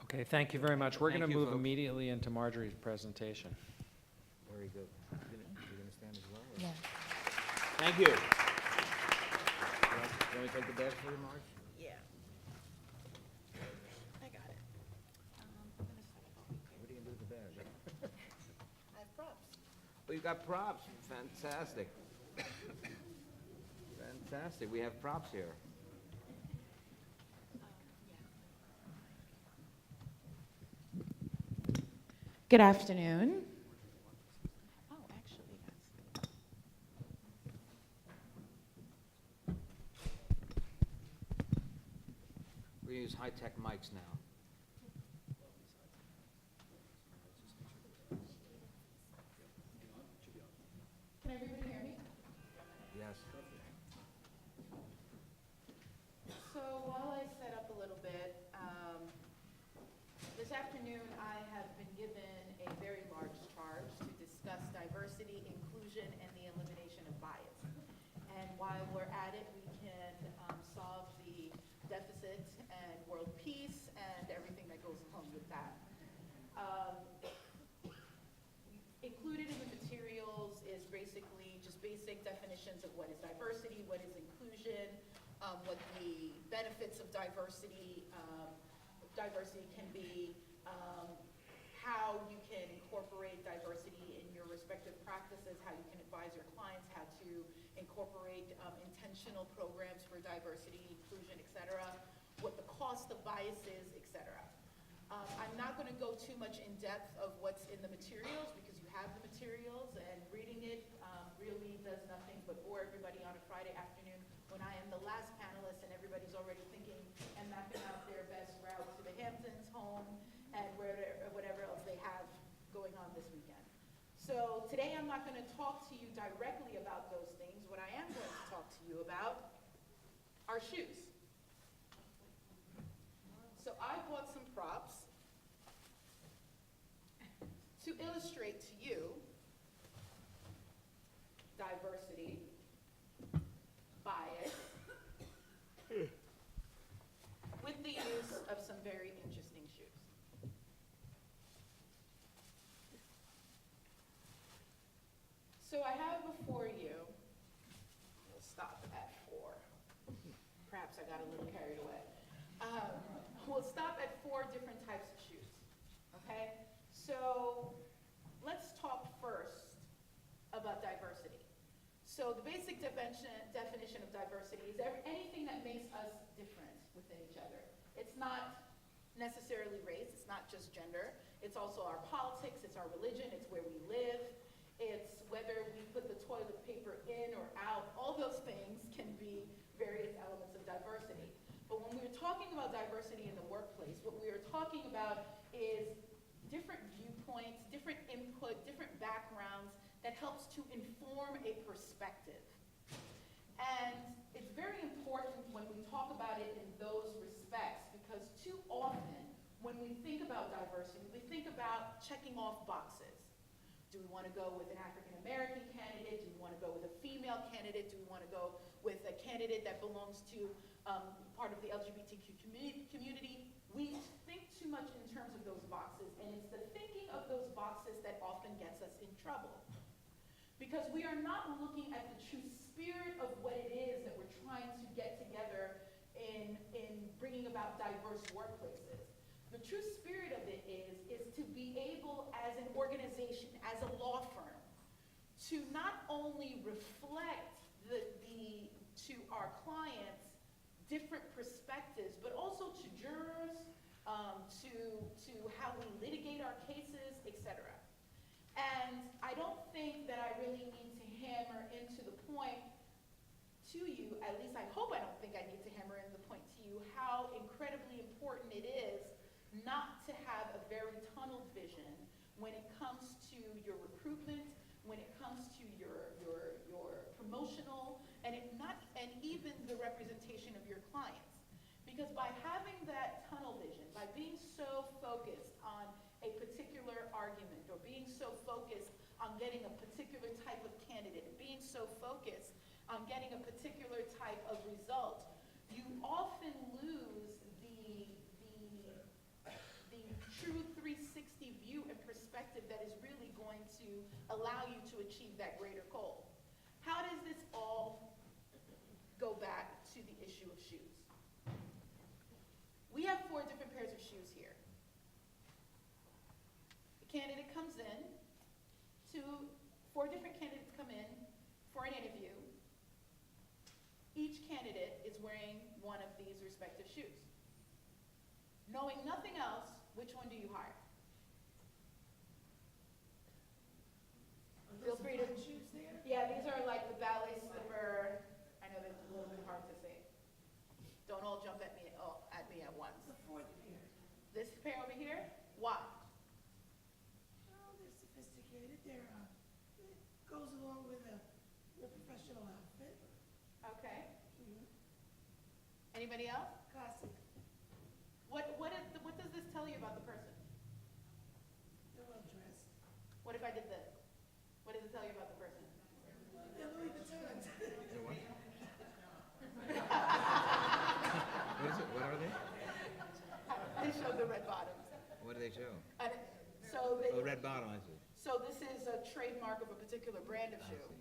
[SPEAKER 2] Okay, thank you very much. We're going to
[SPEAKER 1] Thank you,
[SPEAKER 2] move
[SPEAKER 1] folks.
[SPEAKER 2] immediately into Marjorie's presentation.
[SPEAKER 1] Very good. You gonna stand as well? or-
[SPEAKER 4] Yeah.
[SPEAKER 1] Thank you. Can we take the badge for you, Marge?
[SPEAKER 9] Yeah. I got it. I'm gonna set it over here.
[SPEAKER 1] What are you gonna do with the badge?
[SPEAKER 9] I have props.
[SPEAKER 1] Oh, you got props. Fantastic. Fantastic. We have props here.
[SPEAKER 9] Yeah.
[SPEAKER 4] Good afternoon. Oh, actually, that's.
[SPEAKER 1] We use high-tech mics now.
[SPEAKER 4] Can everybody hear me?
[SPEAKER 1] Yes.
[SPEAKER 4] So while I set up a little bit, this afternoon I have been given a very large charge to discuss diversity, inclusion, and the elimination of bias. And while we're at it, we can solve the deficit and world peace and everything that goes along with that. Included in the materials is basically just basic definitions of what is diversity, what is inclusion, what the benefits of diversity can be, how you can incorporate diversity in your respective practices, how you can advise your clients how to incorporate intentional programs for diversity, inclusion, et cetera, what the cost of bias is, et cetera. I'm not going to go too much in depth of what's in the materials because you have the materials, and reading it really does nothing but bore everybody on a Friday afternoon when I am the last panelist and everybody's already thinking and mapping out their best route to the Hamptons, home, and whatever else they have going on this weekend. So today I'm not going to talk to you directly about those things. What I am going to talk to you about are shoes. So I bought some props to illustrate to you diversity, bias, with the use of some very interesting shoes. So I have before you, we'll stop at 4. Perhaps I got a little carried away. We'll stop at 4 different types of shoes, okay? So let's talk first about diversity. So the basic definition of diversity is anything that makes us different within each other. It's not necessarily race, it's not just gender, it's also our politics, it's our religion, it's where we live, it's whether we put the toilet paper in or out. All those things can be various elements of diversity. But when we're talking about diversity in the workplace, what we are talking about is different viewpoints, different input, different backgrounds that helps to inform a perspective. And it's very important when we talk about it in those respects, because too often when we think about diversity, we think about checking off boxes. Do we want to go with an African-American candidate? Do we want to go with a female candidate? Do we want to go with a candidate that belongs to part of the LGBTQ community? We think too much in terms of those boxes, and it's the thinking of those boxes that often gets us in trouble. Because we are not looking at the true spirit of what it is that we're trying to get together in bringing about diverse workplaces. The true spirit of it is to be able, as an organization, as a law firm, to not only reflect to our clients different perspectives, but also to jurors, to how we litigate our cases, etc. And I don't think that I really need to hammer into the point to you, at least I hope I don't think I need to hammer in the point to you, how incredibly important it is not to have a very tunneled vision when it comes to your recruitment, when it comes to your promotional, and even the representation of your clients. Because by having that tunnel vision, by being so focused on a particular argument, or being so focused on getting a particular type of candidate, and being so focused on getting a particular type of result, you often lose the true 360 view and perspective that is really going to allow you to achieve that greater goal. How does this all go back to the issue of shoes? We have 4 different pairs of shoes here. The candidate comes in, 4 different candidates come in for an interview. Each candidate is wearing one of these respective shoes. Knowing nothing else, which one do you hire?
[SPEAKER 10] they're, it goes along with a professional outfit.
[SPEAKER 4] Okay.
[SPEAKER 10] Mhm.
[SPEAKER 4] Anybody else?
[SPEAKER 10] Classic.
[SPEAKER 4] What does this tell you about the person?
[SPEAKER 10] They're well dressed.
[SPEAKER 4] What if I did this? What does it tell you about the person?
[SPEAKER 10] They're Louis Vuittons.
[SPEAKER 1] What is it? What are they?
[SPEAKER 4] They showed the red bottoms.
[SPEAKER 1] What do they show?
[SPEAKER 4] And so they,
[SPEAKER 1] Oh, red bottom, I see.
[SPEAKER 4] so this is a trademark of a particular brand of
[SPEAKER 1] I
[SPEAKER 4] shoe.
[SPEAKER 1] see.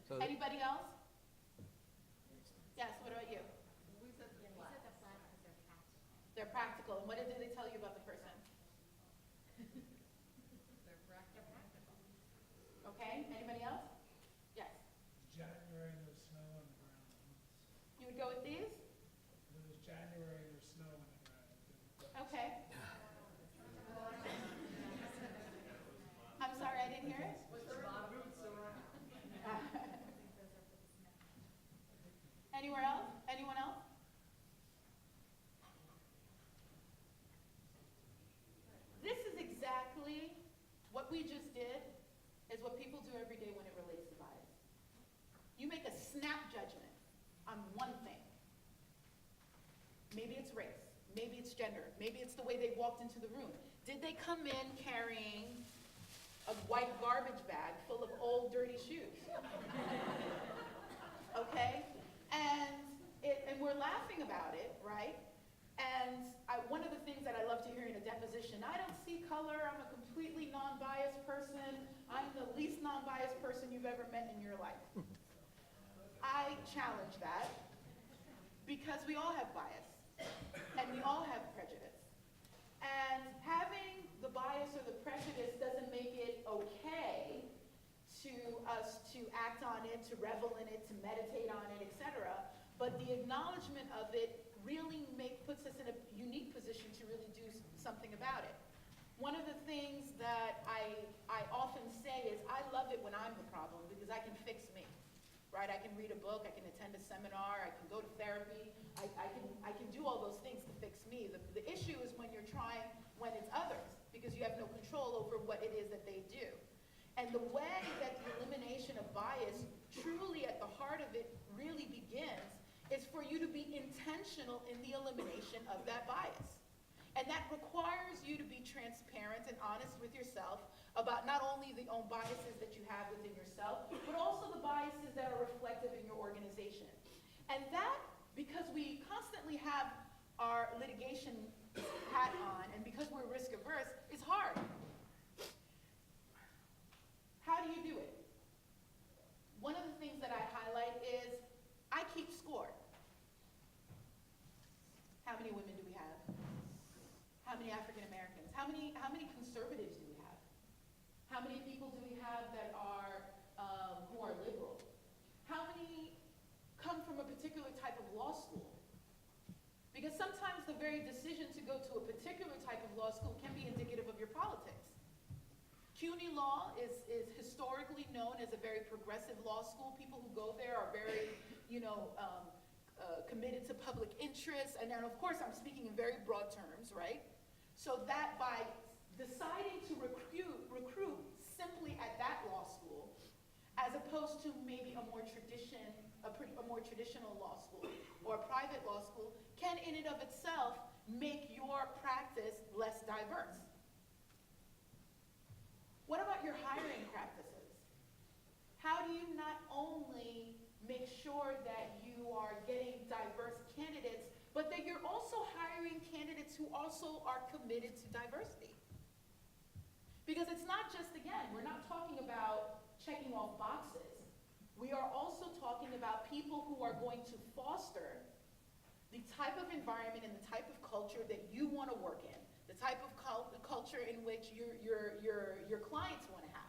[SPEAKER 1] So,
[SPEAKER 4] Anybody else? Yes, what about you? They're practical. And what did they tell you about the person? Okay, anybody else? Yes.
[SPEAKER 11] January, there's snow on the ground.
[SPEAKER 4] You would go with these?
[SPEAKER 11] If it was January, there's snow on the ground.
[SPEAKER 4] Okay. I'm sorry, I didn't hear it? Anywhere else? Anyone else? This is exactly what we just did, is what people do every day when it relates to bias. You make a snap judgment on one thing. Maybe it's race, maybe it's gender, maybe it's the way they walked into the room. Did they come in carrying a white garbage bag full of old dirty shoes? Okay? And we're laughing about it, right? And one of the things that I love to hear in a deposition, I don't see color, I'm a completely non-biased person, I'm the least non-biased person you've ever met in your life. I challenge that because we all have bias and we all have prejudice. And having the bias or the prejudice doesn't make it okay to us to act on it, to revel in it, to meditate on it, etc. But the acknowledgement of it really puts us in a unique position to really do something about it. One of the things that I often say is I love it when I'm the problem because I can fix me, right? I can read a book, I can attend a seminar, I can go to therapy, I can do all those things to fix me. The issue is when when it's others, because you have no control over what it is that they do. And the way that the elimination of bias truly at the heart of it really begins is for you to be intentional in the elimination of that bias. And that requires you to be transparent and honest with yourself about not only the own biases that you have within yourself, but also the biases that are reflective in your organization. And that, because we constantly have our litigation hat on, and because we're risk averse, is hard. How do you do it? One of the things that I highlight is I keep score. How many women do we have? How many African Americans? How many conservatives do we have? How many people do we have that are who are liberal? How many come from a particular type of law school? Because sometimes the very decision to go to a particular type of law school can be indicative of your politics. CUNY Law is historically known as a very progressive law school. People who go there are very, committed to public interest. And then, of course, I'm speaking in very broad terms, right? So that by deciding to recruit simply at that law school, as opposed to maybe a more traditional law school or a private law school, can in and of itself make your practice less diverse. What about your hiring practices? How do you not only make sure that you are getting diverse candidates, but that you're also hiring candidates who also are committed to diversity? Because it's not just, again, we're not talking about checking off boxes. We are also talking about people who are going to foster the type of environment and the type of culture that you want to work in, the type of culture in which your clients want to have.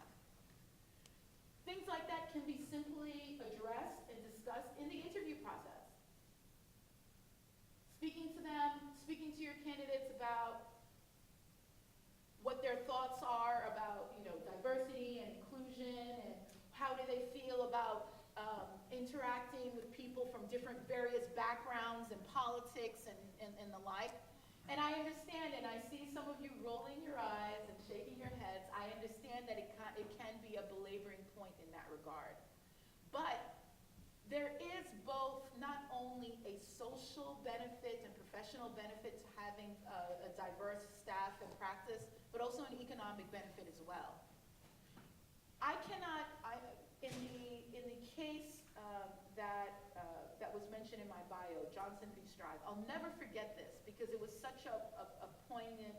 [SPEAKER 4] Things like that can be simply addressed and discussed in the interview process. Speaking to them, speaking to your candidates about what their thoughts are about, diversity and inclusion, and how do they feel about interacting with people from different various backgrounds and politics and the like. And I understand, and I see some of you rolling your eyes and shaking your heads. I understand that regard. But there is both not only a social benefit and professional benefit to having a diverse staff and practice, but also an economic benefit as well. In the case that was mentioned in my bio, Johnson v. Strive, I'll never forget this because it was such a poignant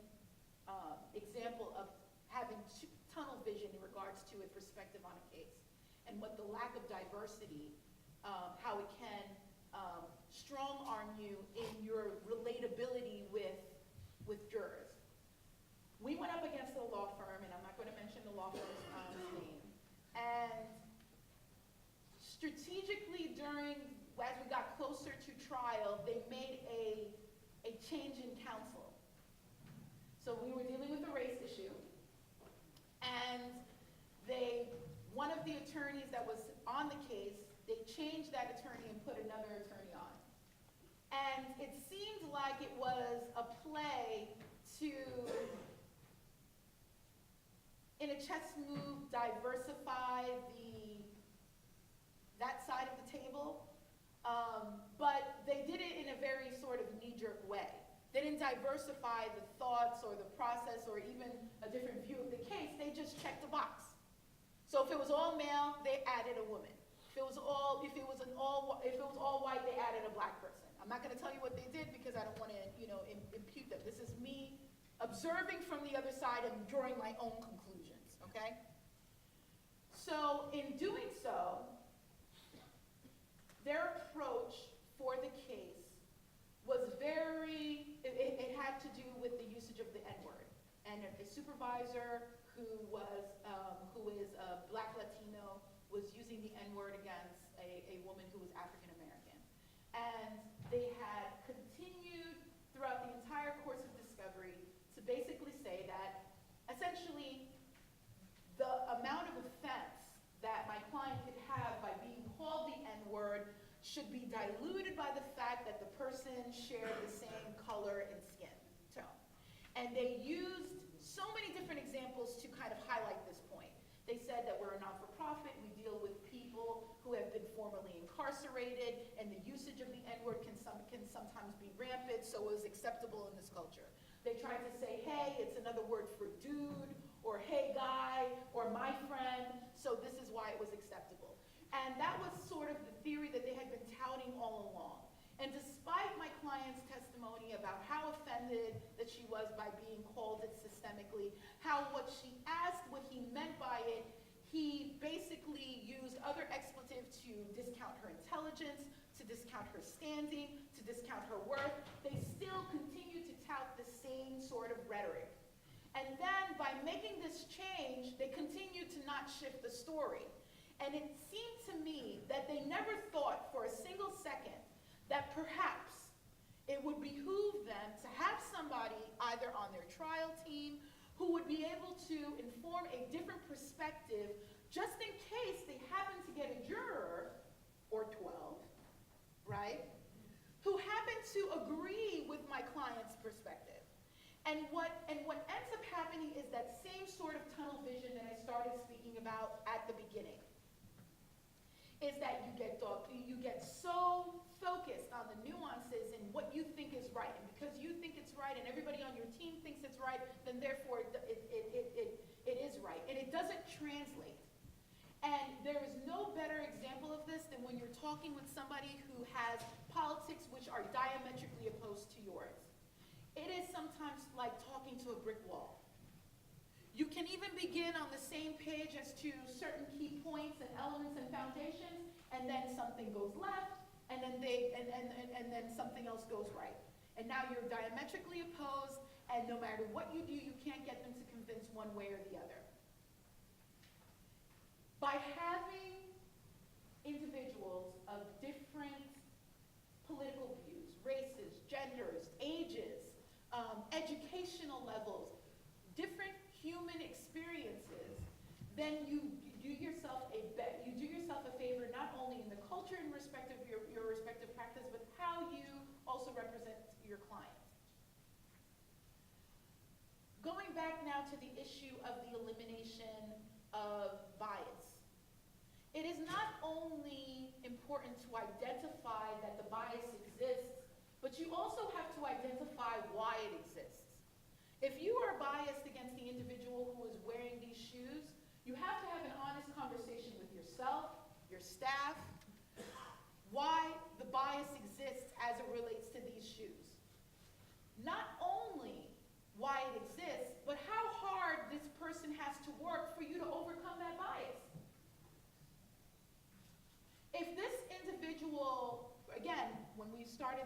[SPEAKER 4] example of having tunnel vision in regards to a perspective on a case and what the lack of diversity, how it can strong arm you in your relatability with jurors. We went up against a law firm, and I'm not going to mention the law firm's name, and strategically as we got closer to trial, they made a change in counsel. So we were dealing with a race issue, and one of the attorneys that was on the case, they changed that attorney and put another attorney on. And it seemed like it was a play to, in a chess move, diversify that side of the table. But they did it in a very sort of knee-jerk way. They didn't diversify the thoughts or the process or even a different view of the case. They just checked the box. So if it was all male, they added a woman. If it was all white, they added a black person. I'm not going to tell you what they did because I don't want to, impute them. This is me observing from the other side and drawing my own conclusions. Okay. So in doing so, their approach for the case was it had to do with the usage of the N-word. And a supervisor who is a black Latino was using the N-word against a woman who was African American. And they had continued throughout the entire course of discovery to basically say that essentially the amount of offense that my client could have by being called the N-word should be diluted by the fact that the person shared the same color and skin tone. And they used so many different examples to kind of highlight this point. They said that we're a not-for-profit, we deal with people who have been formerly incarcerated, and the usage of the N-word can sometimes be rampant, so it was acceptable in this culture. They tried to say, hey, it's another word for dude, or hey guy, or my friend, so this is why it was acceptable. And that was sort of the theory that they had been touting all along. And despite my client's testimony about how offended that she was by being called it systemically, how what she asked, what he meant by it, he basically used other expletives to discount her intelligence, to discount her standing, to discount her worth. They still continue to tout the same sort of rhetoric. And then by making this change, they continue to not shift the story. And it seemed to me that they never thought for a single second that perhaps it would behoove them to have somebody either on their trial team who would be able to inform a different perspective just in case they happen to get a juror, or 12, right, who happen to agree with my client's perspective. And what ends up happening is that same sort of tunnel vision that I started speaking about at the beginning. Is that you get so focused on the nuances and what you think is right, and because you think it's right and everybody on your team thinks it's right, then therefore it is right, and it doesn't translate. And there is no better example of this than when you're talking with somebody who has politics which are diametrically opposed to yours. It is sometimes like talking to a brick wall. You can even begin on the same page as to certain key points and elements and foundations, and then something goes left, and then then something else goes right. And now you're diametrically opposed, and no matter what you do, you can't get them to convince one way or the other. By having individuals of different political views, races, genders, ages, educational levels, different human experiences, then you do yourself a favor not only in the culture and respect of your respective practice, but how you also represent your client. Going back now to the issue of the elimination of bias. not only important to identify that the bias exists, but you also have to identify why it exists. If you are biased against the individual who is wearing these shoes, you have to have an honest conversation with yourself, your staff, why the bias exists as it relates to these shoes. Not only why it exists, but how hard this person has to work for you to overcome that bias. If this individual, again, when we started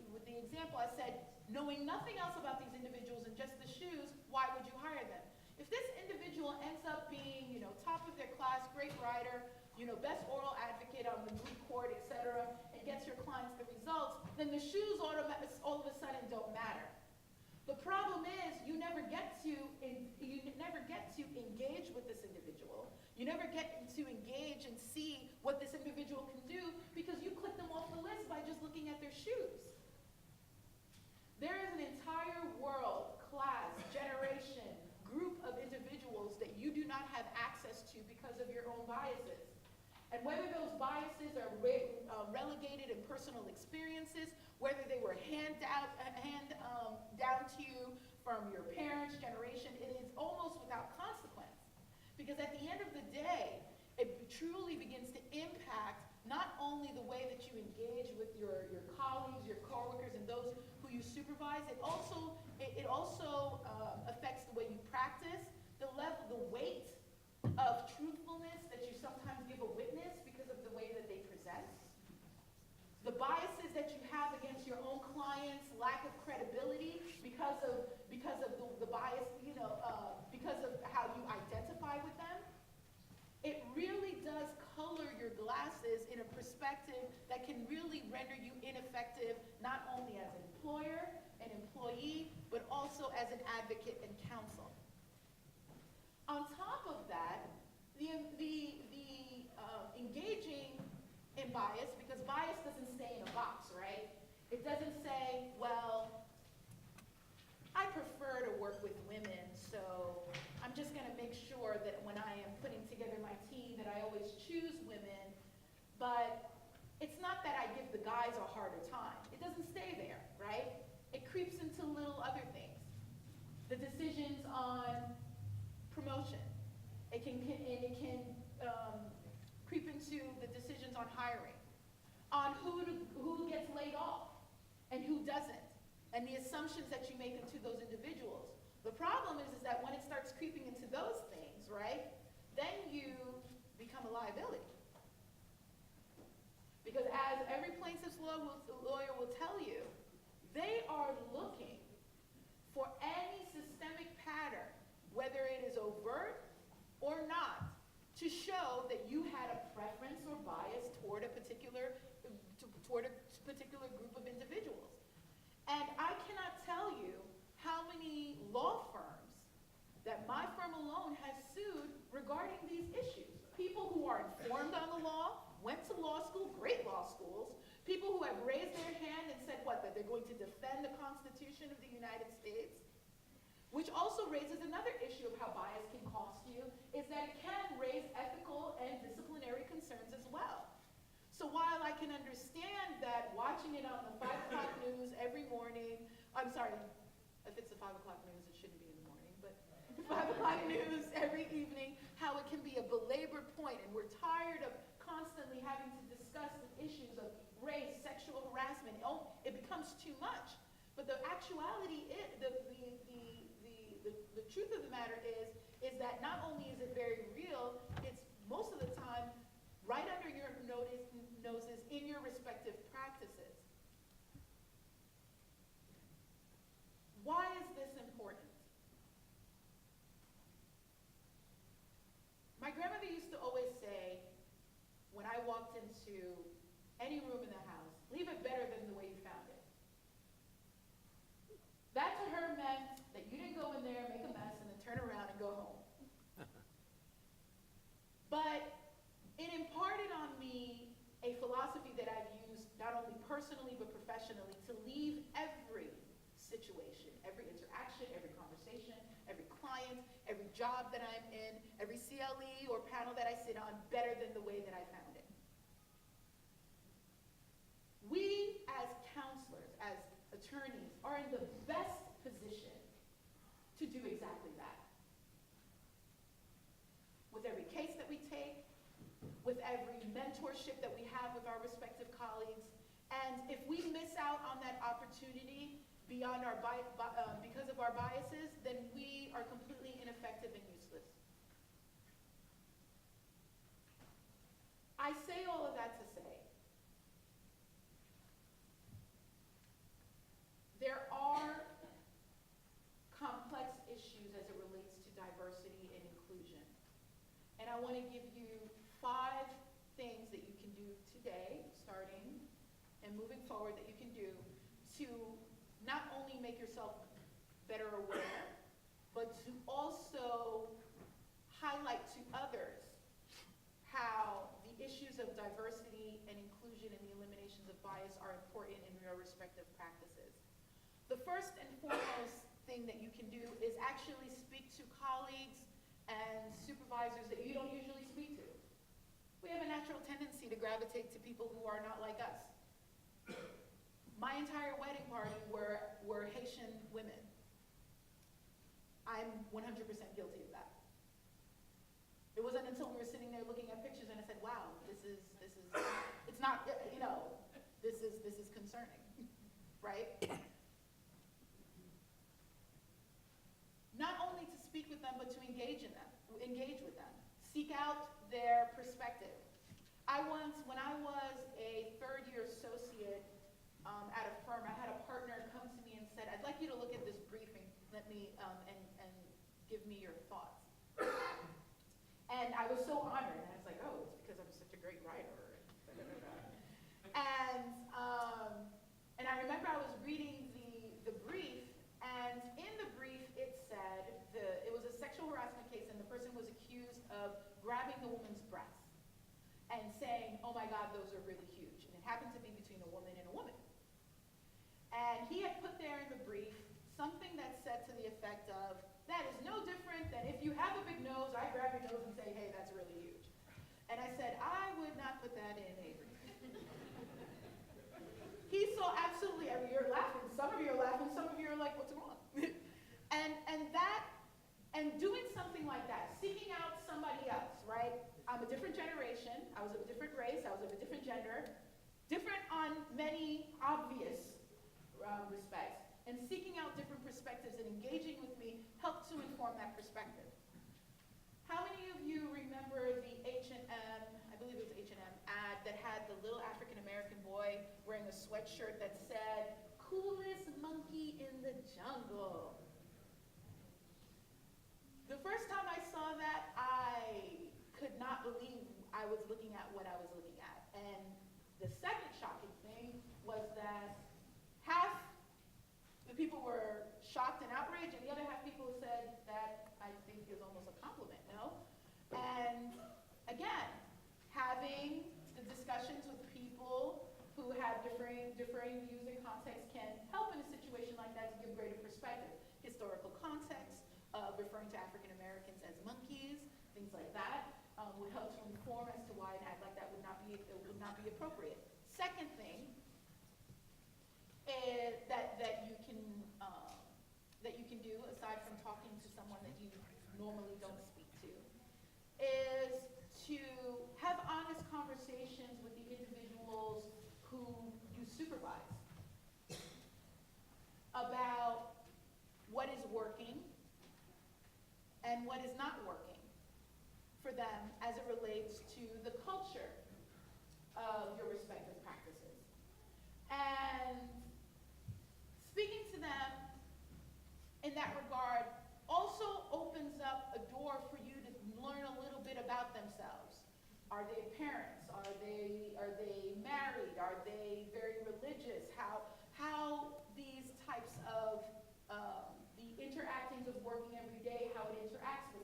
[SPEAKER 4] with the example, I said, knowing nothing else about these individuals and just the shoes, why would you hire them? If this individual ends up being, top of their class, great writer, best oral advocate on the moot court, et cetera, and gets your clients the results, then the shoes all of a sudden don't matter. The problem is you never get to engage with this individual. You never get to engage and see what this individual can do because you click them off the list by just looking at their shoes. There is an entire world, class, generation, group of individuals that you do not have access to because of your own biases. And whether those biases are relegated in personal experiences, whether they were hand down to you from your parents' generation, it is almost without consequence. Because at the end of the day, it truly begins to impact not only the way that you engage with your colleagues, your coworkers, and those who you supervise, it also affects the way you practice, the weight of truthfulness that you sometimes give a witness because of the way that they present, the biases that you have against your own clients, lack of credibility because of the bias, because of how you identify with them. It really does color your glasses in a perspective that can really render you ineffective, not only as an employer, an employee, but also as an advocate and counsel. On top of that, the engaging in bias, because bias doesn't stay in a box, right? It doesn't say, well, I prefer to work with women, so I'm just going to make sure that when I am putting together my team that I always choose women, but it's not that I give the guys a harder time. It doesn't stay there, right? It creeps into little other things. The decisions on promotion. It can creep into the decisions on hiring, on who gets laid off and who doesn't, and the assumptions that you make into those individuals. The problem is that when it starts creeping into those things, right, then you become a liability. Because as every plaintiff's lawyer will tell you, they are looking for any systemic pattern, whether it is overt or not, to show that you had a preference or bias toward a particular group of individuals. And I cannot tell you how many law firms that my firm alone has sued regarding these issues. People who are informed on the law, went to law school, great law schools, people who have raised their hand and said what, that they're going to defend the Constitution of the United States, which also raises another issue of how bias can cost you, is that it can raise ethical and disciplinary concerns as well. So while I can understand that watching it on the 5 o'clock news every morning, I'm sorry, if it's the 5 o'clock news, it shouldn't be in the morning, but 5 o'clock news every evening, how it can be a belabored point, and we're tired of constantly having to discuss the issues of race, sexual harassment. It becomes too much. But the actuality is, the truth of the matter is that not only is it very real, it's most of the time right under your noses in your respective practices. Why is this important? My grandmother used to always say, when I walked into any room in the house, leave it better than the way you found it. That to her meant that you didn't go in there, make a mess, and then turn around and go home. But it imparted on me a philosophy that I've used not only personally but professionally to leave every situation, every interaction, every conversation, every client, every job that I'm in, every CLE belly or panel that I sit on better than the way that I found it. We as counselors, as attorneys, are in the best position to do exactly that. With every case that we take, with every mentorship that we have with our respective colleagues, and if we miss out on that opportunity beyond our because of our biases, then we are completely ineffective and useless. I say all of that to say, there are complex issues as it relates to diversity and inclusion. And I want to give you 5 things that you can do today, starting and moving forward, that you can do to not only make yourself better aware, but to also highlight to others how the issues of diversity and inclusion and the eliminations of bias are important in your respective practices. The first and foremost thing that you can do is actually speak to colleagues and supervisors that you don't usually speak to. We have a natural tendency to gravitate to people who are not like us. My entire wedding party were Haitian women. I'm 100% guilty of that. It wasn't until we were sitting there looking at pictures and I said, wow, this is, it's not, you know, this is concerning, right? Not only to speak with them, but to engage with them. Seek out their perspective. When I was a third-year associate at a firm, I had a partner come to me and said, I'd like you to look at this briefing, let me, and give me your thoughts. And I was so honored, and I was like, oh, it's because I'm such a great writer. And I remember I was reading the brief, and in the brief it said, it was a sexual harassment case, and the person was accused of grabbing the woman's breasts and saying, oh my God, those are really huge. And it happened to be between a woman and a woman. And he had put there in the brief something that said to the effect of, that is no different than if you have a big nose, I grab your nose and say, hey, that's really huge. And I said, I would not put that in a brief. He saw absolutely, I mean, you're laughing. Some of you are laughing, some of you are like, what's wrong? and doing something like that, seeking out somebody else, right? I'm a different generation, I was of a different race, I was of a different gender, different on many obvious respects, and seeking out different perspectives and engaging with me helped to inform that perspective. How many of you remember the H&M, I believe it was H&M ad that had the little African-American boy wearing a sweatshirt that said, coolest monkey in the jungle? The first time I saw that, I could not believe I was looking at what I was looking at. And the second shocking thing was that half the people were shocked and outraged, and the other half people said that I think is almost a compliment, no? And again, having the discussions with people who have differing views and contexts can help in a situation like that to give greater perspective. Historical context, referring to African Americans as monkeys, things like that, would help to inform as to why an ad like that would not be appropriate. Second thing is that you can do, aside from talking to someone that you normally don't speak to, is to have honest conversations with the individuals who you supervise about what is working and what is not working for them as it relates to the culture of your respective practices. And speaking to them in that regard also opens up a door for you to learn a little bit about themselves. Are they parents? Are they married? Are they very religious? How these types of the interactions of working every day, how it interacts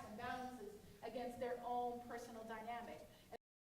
[SPEAKER 4] and balances against their own personal dynamics.